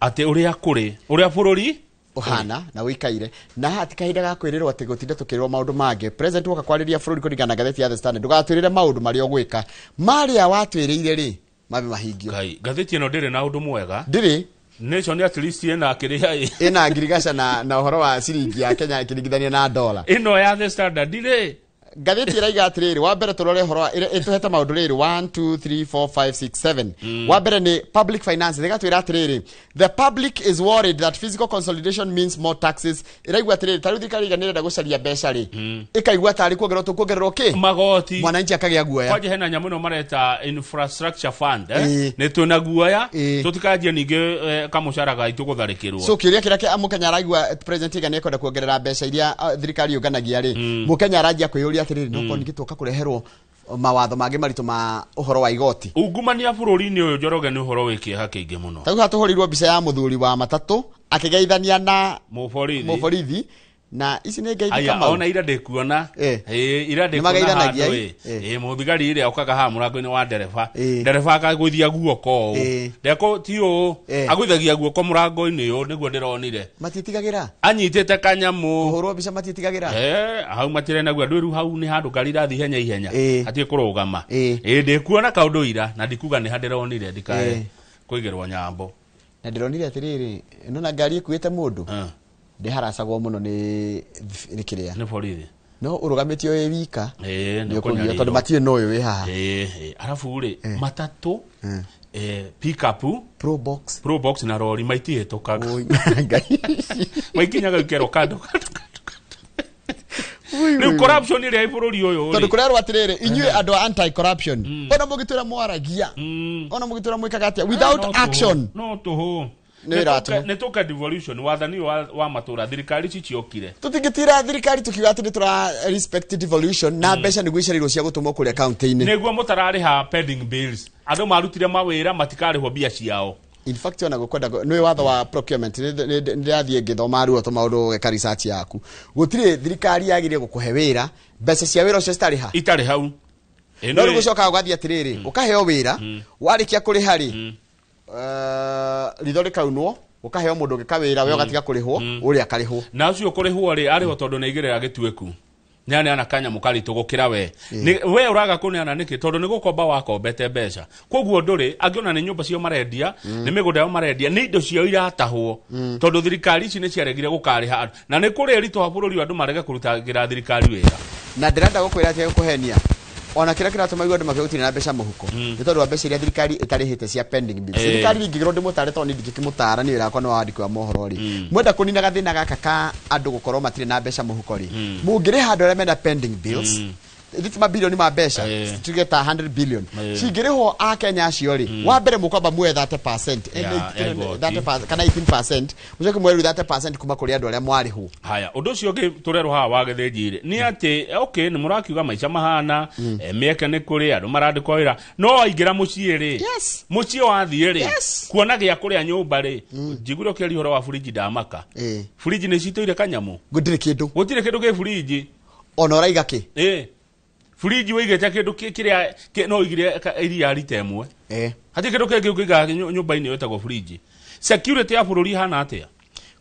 atĩ ũrĩa kũrĩ ũrĩa bũrũri uhana na wĩikaire na hati kahinda ga kwĩrĩrwo atĩ gũtinda tũkĩrĩrwo maũndũ mangĩ. President woka kwarĩria bũrũri kũringana na ngathĩti ya The Standard, ndũgatwĩrĩre maũndũ marĩa ũgwĩka marĩa watwĩrĩire rĩ mabe mahingio. Ngathĩti ĩno ndĩrĩ na ũndũ mwega ndĩrĩ nation at least ĩna kĩrĩa ĩna ngirigasha na ũhoro wa ciringi ya Kenya kĩringithania na dola. Ĩno ya The Standard rĩ ngathĩti ĩraiga atĩrĩrĩ, wa mbere tũrore ũhoro ĩtũhete maũndũ rĩrĩ 1 2 3 4 5 6 7. Wa mbere nĩ public finance, ĩgatwĩra atĩrĩrĩ, the public is worried that physical consolidation means more taxes. Ĩraigua atĩrĩrĩ, tarĩ thirikari iganĩrenda gũcaria mbeca rĩ ĩkaigua tarĩ kuongererwo kĩ magoti, mwananchi akagĩa guoya. Kwaje hena nyamũ ĩno mareta infrastructure fund nĩ twĩna guoya tũtikanjie ningĩ kamũcara gaitũ gũtharĩkĩrwo. So kĩrĩa Mũkenya araigua president igani ekwenda kuongerera mbeca iria thirikari yonganagia rĩ Mũkenya aranjia kwĩyũria atĩrĩrĩ no konĩ gĩtũka kũreherwo mawatho mangĩ maritũ ma ũhoro wa igoti. Ungumania bũrũri-inĩ ũyũ Njoroge nĩ ũhoro wĩkĩeha kĩingĩ mũno. Tau hatũhũrĩirwo mbica ya mũthuri wa matatũ akĩgeithania na mũborithi na ici nĩ ngeithio kama ona ira ndĩkuona ira ndĩkuona mũthigari ĩrĩa ũkaga haha mũrango-inĩ wa ndereba akagũithia guoko ndeko ti ũũ agũithagia guoko mũrango-inĩ ũyũ nĩguo ndĩronire matitigagĩra anyitĩte kanyamũ ũhũrwo mbica matitigagĩra hau matirĩ naguo andũ rĩu hau nĩ handũ ngari irathiĩ ihenya hatirĩ kũrũgama ndĩkuona kaũndũ ira na ndikuga nĩ handĩronire ndikae kũigĩrwo nyambo na ndĩronire atĩrĩrĩ ĩno na ngari ĩkuĩte mũndũ ndiharacagwo mũno nĩ kĩrĩa nĩ borithi no urugamitio we wika ndio kunya tondu matie no we haha arafu ri matatu pick up pro box na lori maiti hetokaga maikinyaga ikero kando ni corruption ile iburi uyu tondu kurerwa atiriri inyue andu anti corruption ona mugitura mwaragia ona mugitura mwikaga atia without action no toho netoka devolution wathani wa matura thirikari ciciokire tutingitira thirikari tukiuga ati nitura respect devolution na mbeca ni gwicirirwo cia gutumwo kuria county-ini neguo mutarari ha pending bills andu marutire mawira matikarihwo bia ciao. In fact ona gukwenda nwe watho wa procurement ndirathie ngithoma ruo to maundu geka research yaku gutire thirikari yagirie gukuhe wira mbeca cia wira ucio itari hau no ri gucoka ugathie atiriri ukaheo wira warikia kuri hari ridhori kaunwo ukaheo mundu ngikawira we ugatiga kurihwo uri akarihwo na ucio kurihwo ri ariho tondu neigirira gitweku nyane ana kanya mukari tugukira we we uraga kuneana niki tondu ni gukomba wakombete mbeca koguo nduri angiona ni nyumba cio marendia ni migunda yo marendia ni indo cio iratahwo tondu thirikari ici ni ciaregire gukariha na ni kuri rito ha bururi andu marege kurutagira thirikari wira na ndirenda gukwira ati gukuhenia ona kira kiratuma igwa nduma kegutira na mbeca muhuko ni tondu wa mbeca iria thirikari itarihite cia pending bills thirikari ingigiro ndimutare tondu ndikimutara ni wira kwa no wandiki wa mohoro ri mwenda kunina gathina gaka ka andu gukorwo matire na mbeca muhuko ri mungire handu aria mena pending bills thitima bilioni ma mbeca tugeta 100 billion cingirihwo a Kenya acio ri wa mbere mukwamba muwe 30% 30% kana 18% mucoke mweru 30% kuma kuri andu aria mwarihwo. Haya undu ucio ngi turero ha wa githinjire ni ati okay ni murakiuga maica mahana mieke ni kuri andu marandikwa wira no aingira mucie ri mucie wathie ri kuona gia kuria nyumba ri njigure ukiri horo wa fridge ndamaka fridge ni citoire kanyamu gutire kindu ge fridge ona uraiga ki fridge wigete kindu kiria no igire iria ritemwe hati kindu kingi ukiga nyumba-ini wetagwo fridge security ya bururi hana atia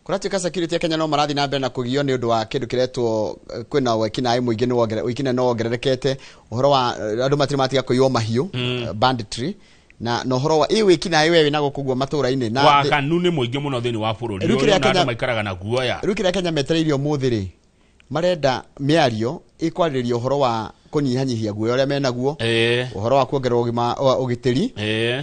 kuratuika security ya Kenya no marathi na mbere na kugio ni undu wa kindu kiretwo kwina wekina ai muingi ni wekina no wongererekete uhoro wa andu matiga kuiwa mahiu banditry na nohoro wa wekina ai wewe na gukugwa matura-ini na wa kanuni muingi muno thini wa bururi uyu na andu maikaraga na guoya rukira Kenya metereirio muthiri marenda miario ikwariria uhoro wa kunyihanyihia guoya uria menaguo uhoro wa kuongerera ugima ugitiri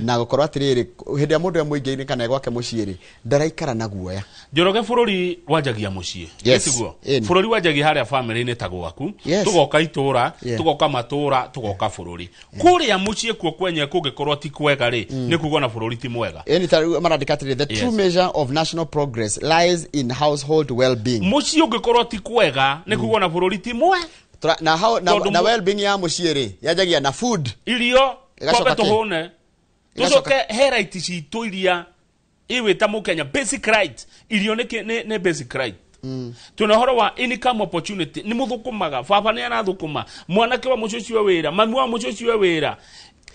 na gukorwo atiriri hindi ya mundu ya muingi kana gwake muciiri ndaraikara na guoya Njoroge bururi wajagia mucie etiguo bururi wajagia haria family ni tagwaku tugoka itura tugoka matura tugoka bururi kuria mucie kuo kwenye kugikorwo ti kwega ri ni kugona bururi ti mwega ni taru maradikatire the true measure of national progress lies in household well-being mucie ugikorwo ti kwega ni kugona bururi ti mwega na how na well-being ya muciiri yajagia na food irio kobe tuhone tucoke heritage citu iria iwita mukenya basic right irio ne basic right tunahoro wa income opportunity ni muthukumaga baba ni anathukuma mwanake wa mucucio wira mami wa mucucio wira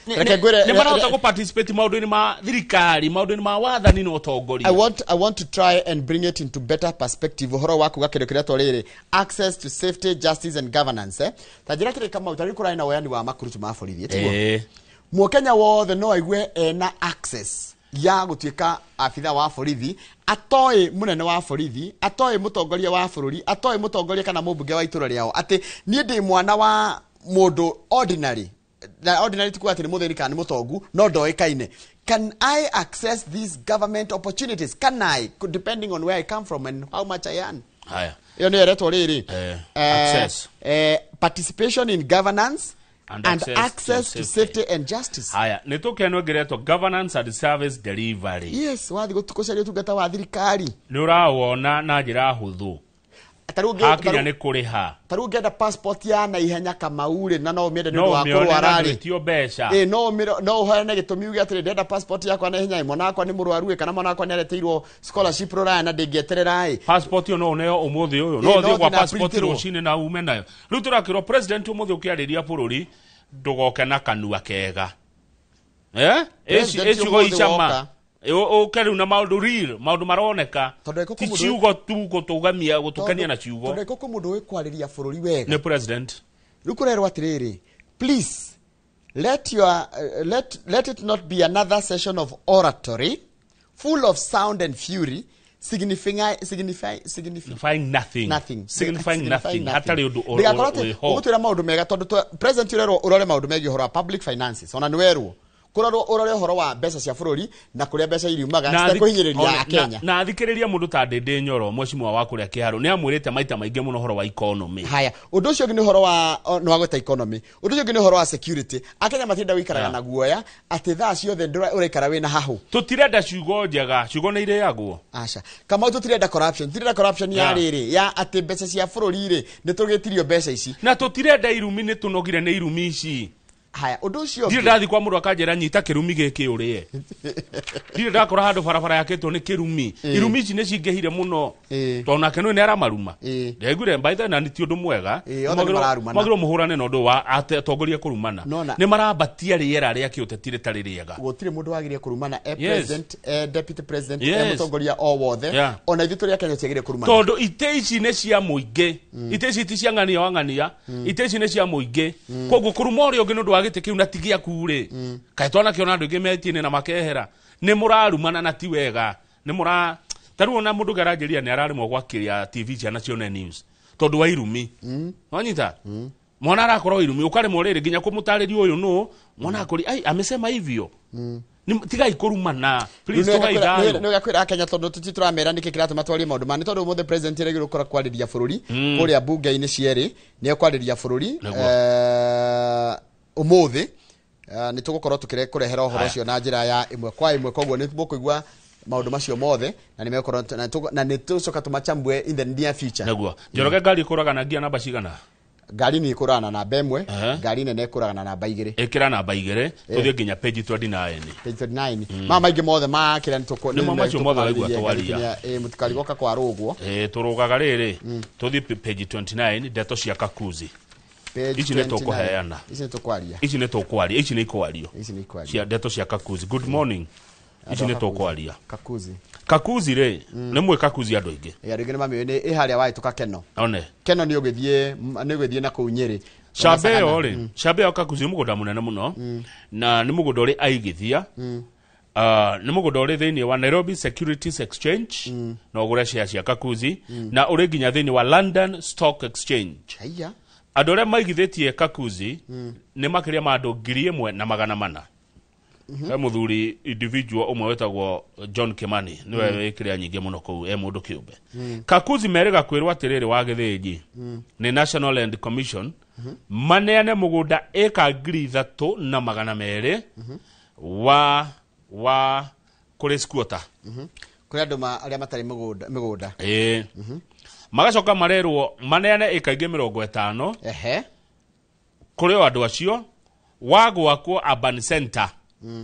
ni marahota ku participate maundu-ini ma thirikari maundu-ini ma wathani no utongoria. I want to try and bring it into better perspective horo waku gakirio kiria toriri access to safety justice and governance tajira kire kama utari kurai na wayani wa makurutu ma borithi etiguo Mukenya wothe no aigue na access ya gutuika afitha wa borithi atoi munene wa borithi atoi mutongoria wa bururi atoi mutongoria kana mubunge wa itura riao ati nie ndi mwana wa mundu ordinary na ordinary tukuwa ati ni mutheri kana ni mutongu no ndoikaine. Can I access these government opportunities? Can I, depending on where I come from and how much I earn? Haya iyo ni eretwo riri access participation in governance and access to safety and justice. Haya nitukeno gereto governance and service delivery. Yes wathi gutukucaria tungata wa thirikari ni urawona na njira huthu hakinya ni kuriha taru ngenda passport ya na ihenya kamaure na no miende ndu wa kurwarari tio beca no hoene gitumi uge atire ndenda passport yakwa na ihenya mwana akwa ni murwaru kana mwana akwa ni areteirwo scholarship roraya na ndingieterera passport yo no neo umuthi uyu no thi kwa passport rucine na ume nayo riu turakirwo president umuthi ukiariria bururi ndugoke na kanua kega ecigo icama ukeri na maundu real maundu maroneka ti ciugo tu gutugamia gutukania na ciugo tondeko ku mundu wikwariria bururi wega ni president rukurerwa atiriri please let it not be another session of oratory full of sound and fury signifying nothing hatari undu ugutwira maundu mega tondu president urore maundu megi horo public finances ona nwerwo kuraro urore horo wa mbeca cia bururi na kuria mbeca iriumaga citakuhinyiriria Kenya na thikiriria mundu ta Ndindi Nyoro mweshimwa wa kuria Kiharu ni amwirite maita maingi muno horo wa economy. Haya undu ucio ni horo wa no gweta economy, undu ucio ni horo wa security. Akenya matinda wikaraga na guoya ati thaa ciothe uraikara wina hahu. Tutirenda ciugo njega, ciugo ni ireagwo. Aca kama tutirenda corruption ya riri ya ati mbeca cia bururi ri ni tugitirio mbeca ici na tutirenda irumi ni tunogire ni irumi ici. Haya undu ucio ndio ndathi kwa mundu akanjera nyita kirumi giki urie ndio ndakora handu barabara yaketwo ni kirumi irumi ici ni cingehire muno tona keno ni aramaruma ndegure mbaitha na ni ti undu mwega magiro muhurane no ndu wa atongoria kurumana ni marabatia riera ria kiutetire tari riega gutire mundu wagirie kurumana president deputy president mutongoria o wothe ona ithu turi Kenya tiagire kurumana tondu ite ici ni cia muingi ite ici ti cia ngania wangania ite ici ni cia muingi koguo kuruma uri ungi ndu gite kiu na tigia kure kai twana kiona andu ngemetine na makehera ni murarumana na ti wega ni mura taru ona mundu garajeria ni ararimo gwakiria TV cia National News tondu wa irumi wanyita mwana arakorwo irumi ukare morere ginya kumutariria uyu no mwana akori ai amesema hivyo ni tigai kurumana please togai dayo no gakwira Kenya tondu tutituramera ndike kiratuma twari maundu mani tondu muthe president regiro kora kwariria bururi kuria bunge ini cieri ni kwariria bururi umuthi ni tugukorwo tukirekurehera uhoro ucio na njira ya imwe kwa imwe koguo ni mukuigwa maundu macio mothe na ni mekorwo na ni tucoka tumachambwe in the near future naguo Njoroge ngari ikuragana ngia namba cigana ngari ni ikurana na bemwe ngari nene ikuragana na namba 2 ikira namba 2 tuthie nginya page 29 mama ingi mothe ma kira nituko ni mama cio mothe aigwa twaria mutikarigoka kwa rugwo turugaga riri tuthie page 29 ndeto cia Kakuzi ici ne tukuheana ici ne tukwaria ici ne ikwario cia ndeto cia Kakuzi good morning ici ne tukwaria Kakuzi re ne mwe Kakuzi andu ingi ni mami ni iharia wa ituka Keno one Keno ni ugithie na kunyiri Shabeo ri Shabeo Kakuzi mugoda munene muno na ni mugoda ri aigithia ni mugoda ri thiini wa Nairobi Securities Exchange no gure cia Kakuzi na uri ginya thiini wa London Stock Exchange haya andu aria maigithitie Kakuzi ni makiria ma andu 1,400 he muthuri individual umwe wetagwo John Kimani niwe wikiria nyingi muno kuu mundu kiumbe Kakuzi merega kwirwa atiriri wa githiji ni National Land Commission maneane mugunda eka 3,200 wa kuri squatter kuri andu aria matari migunda magacoka marerwo maneane eka 50 kuri andu acio wagwakwo urban center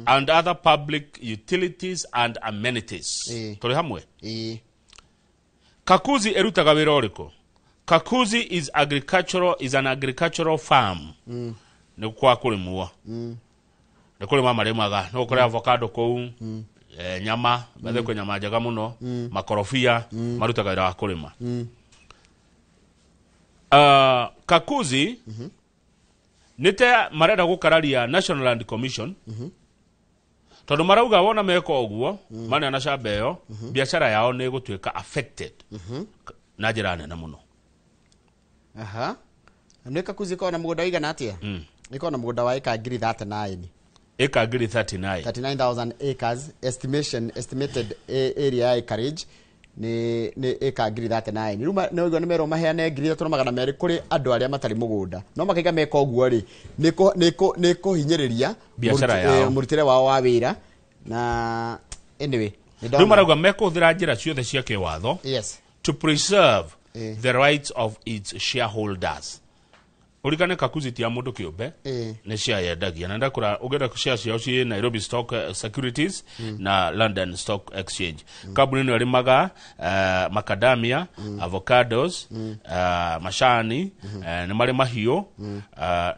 and other public utilities and amenities tuli hamwe Kakuzi erutaga wira uriko Kakuzi is an agricultural farm ni kwa kulimwa ni kulima maremaga no kuri avocado kou nyama bathe kwa nyama njaga muno makorofia marutaga wira wa kulima Kakuzi nite marenda gukararia National Land Commission tondu marauga wona meko oguo mane na Shabeo biashara yao ni gutweka affected na njira nene muno ni Kakuzi ko na mugunda igana atia iko na mugunda wa eka 39 eka 39,000 acres estimated area acreage ni eka 39 ruma no ni mero maheane 3,200 kuri andu aria matari mugunda no makaiga meko oguo ri niko hinyiriria biashara yao murutire wao wa wira na anyway ndio marauga meko thira njira ciothe cia kiwatho to preserve the rights of its shareholders urigane Kakuzi tia mundu kiumbe ni cia yendagia na ndakura ugenda share cia cia Nairobi Stock Securities na London Stock Exchange kabuni ni arimaga macadamia avocados mashani ni mari mahio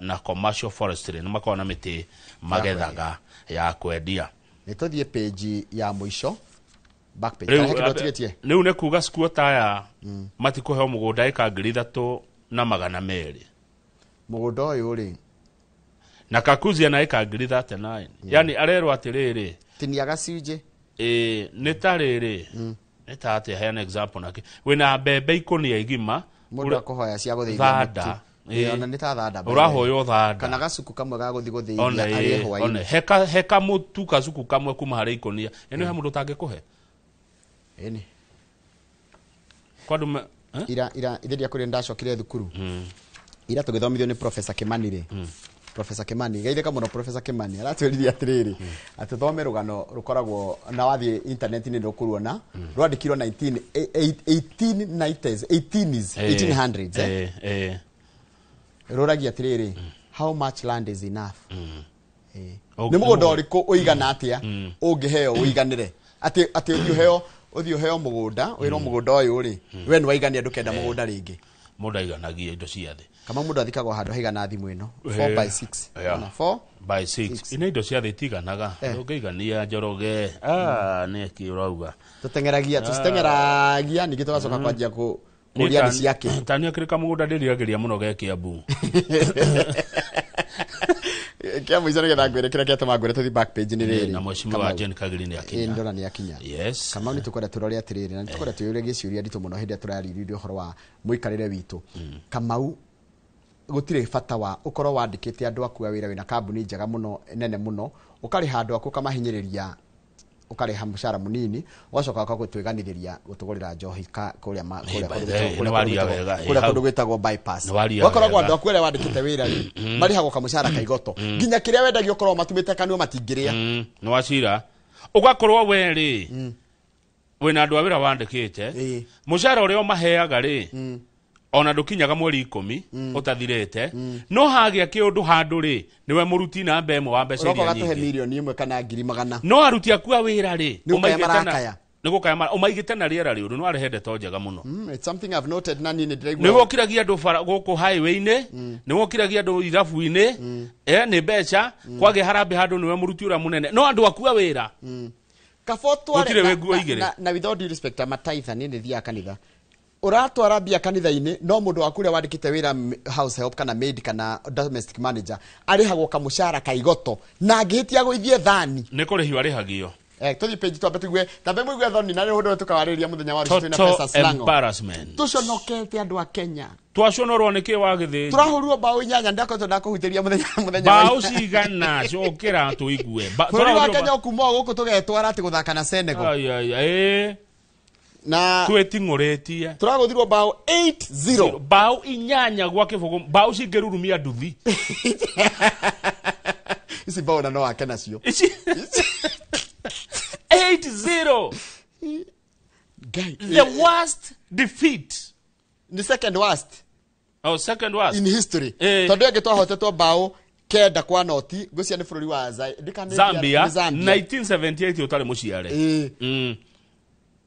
na commercial forestry ni makona miti magethaga ya kwendia nituthie page ya muisho back page ni une kuga squatter ya matikuhe mugunda eka 3,200 mugunda uyu ri na Kakuzi ana eka 39 yani arerwa atiriri tinia gacunje ni tariri Eta ati heana example nake. Wena bebe ikoni ya igima. Mundu akohoya cia guthithia mutu. Ona ni ta thanda. Urahoyo thanda. Kana gacuku kamwe ga guthi guthithia ari hwa. Ona heka mutu gacuku kamwe kuma hari ikonia. Eno he mundu tangikuhe. Eni. Kwadu ira ithiria kuri ndacokire thukuru. Ira tugithomithio ni Professor Kimani ri. Professor Kimani gaitheka muno Professor Kimani aratwiriria atiriri atithome rugano rukoragwo na wathi internet ni rukuruona rwandikirwo 1800s ruragia atiriri how much land is enough ni mugondo riku uigana atia ungiheo uiganire ati uthio mugunda wiro mugunda uyu ri we ni waigania ndukenda mugunda ringi muda iganagia indo ciathe kama mundu athikagwo handu haigana thimu ino 4x6 ona 4x6 ina indo ciathe tiganaga ungeigania njoroge ni kiurauga tutengeragia ningi tugacoka kwanjia kuria ni ciake tani akirika mugunda ndiriagiria muno gekiambu kia muizo ni gethangwire kira kiatuma ngwire tuthi back page ni riri na mheshimiwa wa Jen Kagiri ni akinya ndora ni akinya yes kama ni tukwenda turore atiriri na tukwenda tuyure giciuria nditu muno hindi turariririo horo wa muikarire witu Kamau gutire fata wa ukoro wandikite andu akuwa wira wina kambuni njega muno nene muno ukari handu aku kamahinyiriria ukari hamushara munini wacoka gutwiganithiria gutugurira njohi kuria kundu gwitagwo bypass wakoragwo andu aku ere wandikite wira mari hago kamushara kaigoto nginya kiria wendagio korwo matumite kanio matingiria no wacira ugakorwo weri wina andu awira wandikite mushara uria maheaga ri ona ndukinyaga mweri 10 utathirete no hagia kiundu handu ri niwe muruti na mbemo wa mbeca iria nyingi uroka milioni 1 kana 100 no aruti akua wira ri umaigitana nigukaya umaigitana riera riuru no arehende to njega muno it's something I've noted nani ni ndiraigwa niwo kiragia andu guku highway-ini niwo kiragia andu irafu-ini ni mbeca kwage harambe handu niwe muruti ura munene no andu akua wira kafoto na with all due respect amataitha ni thia kanitha uratwara bia kanitha-ini no mundu wakuria wandikite wira house help kana maid kana domestic manager arihagwo kamushara kaigoto na ngihitia guithie thani ni kurihio arihagio tuthi page twambe tugue tambe muigwe thoni na riho tukawariria muthenya wa rucio na pesa slango embarrassment tuconokete andu a Kenya twaconorwo niki wagithini turahurwo bao inyanya ndako ndakuhutiria muthenya bao cigana cokera tuigue buri wa Kenya ukuma guku tugetwara ati guthaka na Senegal na twetingoretie turaguthirwo bao 8-0 bao inyanya gwa kibugo bao cingerurumia nduthi isi bao na no akena cio 8-0 guy the worst defeat the second worst second worst in history tondu ege twahotetwo bao kenda kwa noti gucia ni bururi wa Zambia 1978 utari muciare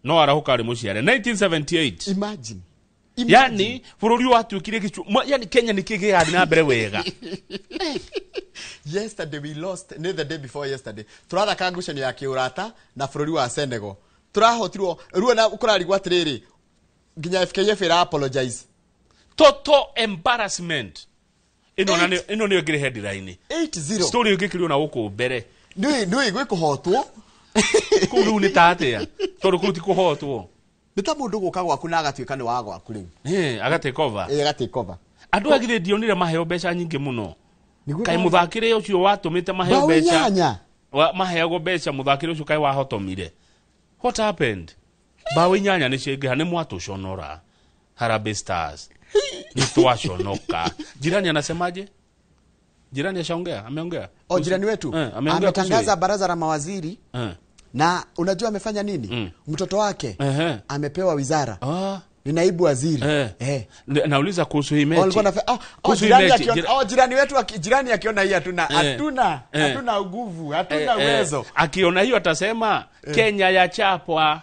no arahukari muciare 1978 imagine yani bururi watuikire gicu yani Kenya nikigiathi na mbere wega yesterday we lost the day before yesterday turatha kangucanio ya kiurata na bururi wa Senegal turahotirwo ruo na ukurarigwa atiriri nginya FKF ira apologize total embarrassment ino ni ngire headline 8-0 story ngikirio na guku mbere ndui gwikuhotwo kuru ni tatea tondu kuti kuhotwo nita mundu guka gwaku na agatuika ni wa gwaku riu agatake over agatake over andu agire dionire maheo mbeca nyingi muno kai muthakire ucio watumite maheo mbeca maheago mbeca muthakire ucio kai wahotomire what happened bawe nyanya ni ciengeha ni mwatuconora Harambee Stars ni twaconoka jirani anasemaje jirani ashaongea ameongea jirani wetu ametangaza baraza la mawaziri na unajua amefanya nini mtoto wake amepewa wizara ni naibu waziri nauliza kuhusu hii mechi jirani wetu jirani akiona hii hatuna nguvu hatuna uwezo akiona hiyo atasema Kenya ya chapwa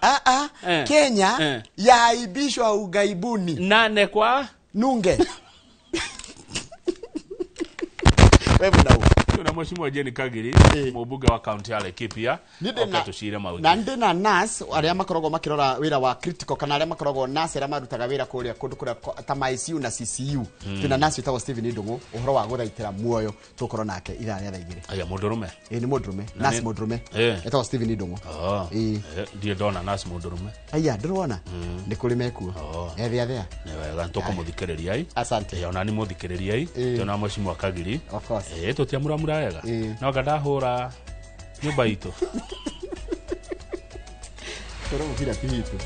Kenya yaaibishwa ugaibuni 8 kwa nunge wewe tuna mheshimiwa Jane Kagiri mubunge wa county ya Laikipia okatushire mauti na ndina nas aria makoragwo makirora wira wa critical kana aria makoragwo nas aria marutaga wira kuria kundu kuria ta ICU na CCU tuna nas witagwo Steven Ndungu uhoro wa guthaitira muoyo tukoro nake ithania tha igiri aya mundurume ni mundurume nas mundurume etagwo Steven Ndungu die dona nas mundurume aya ndurona ni kuri meku ethia thea ni wega ntukumuthikireria ai asante ona ni muthikiriria ai tuna mheshimiwa Kagiri of course tutiamuramura wega no ngandahura nyumba itu toro mfira kitu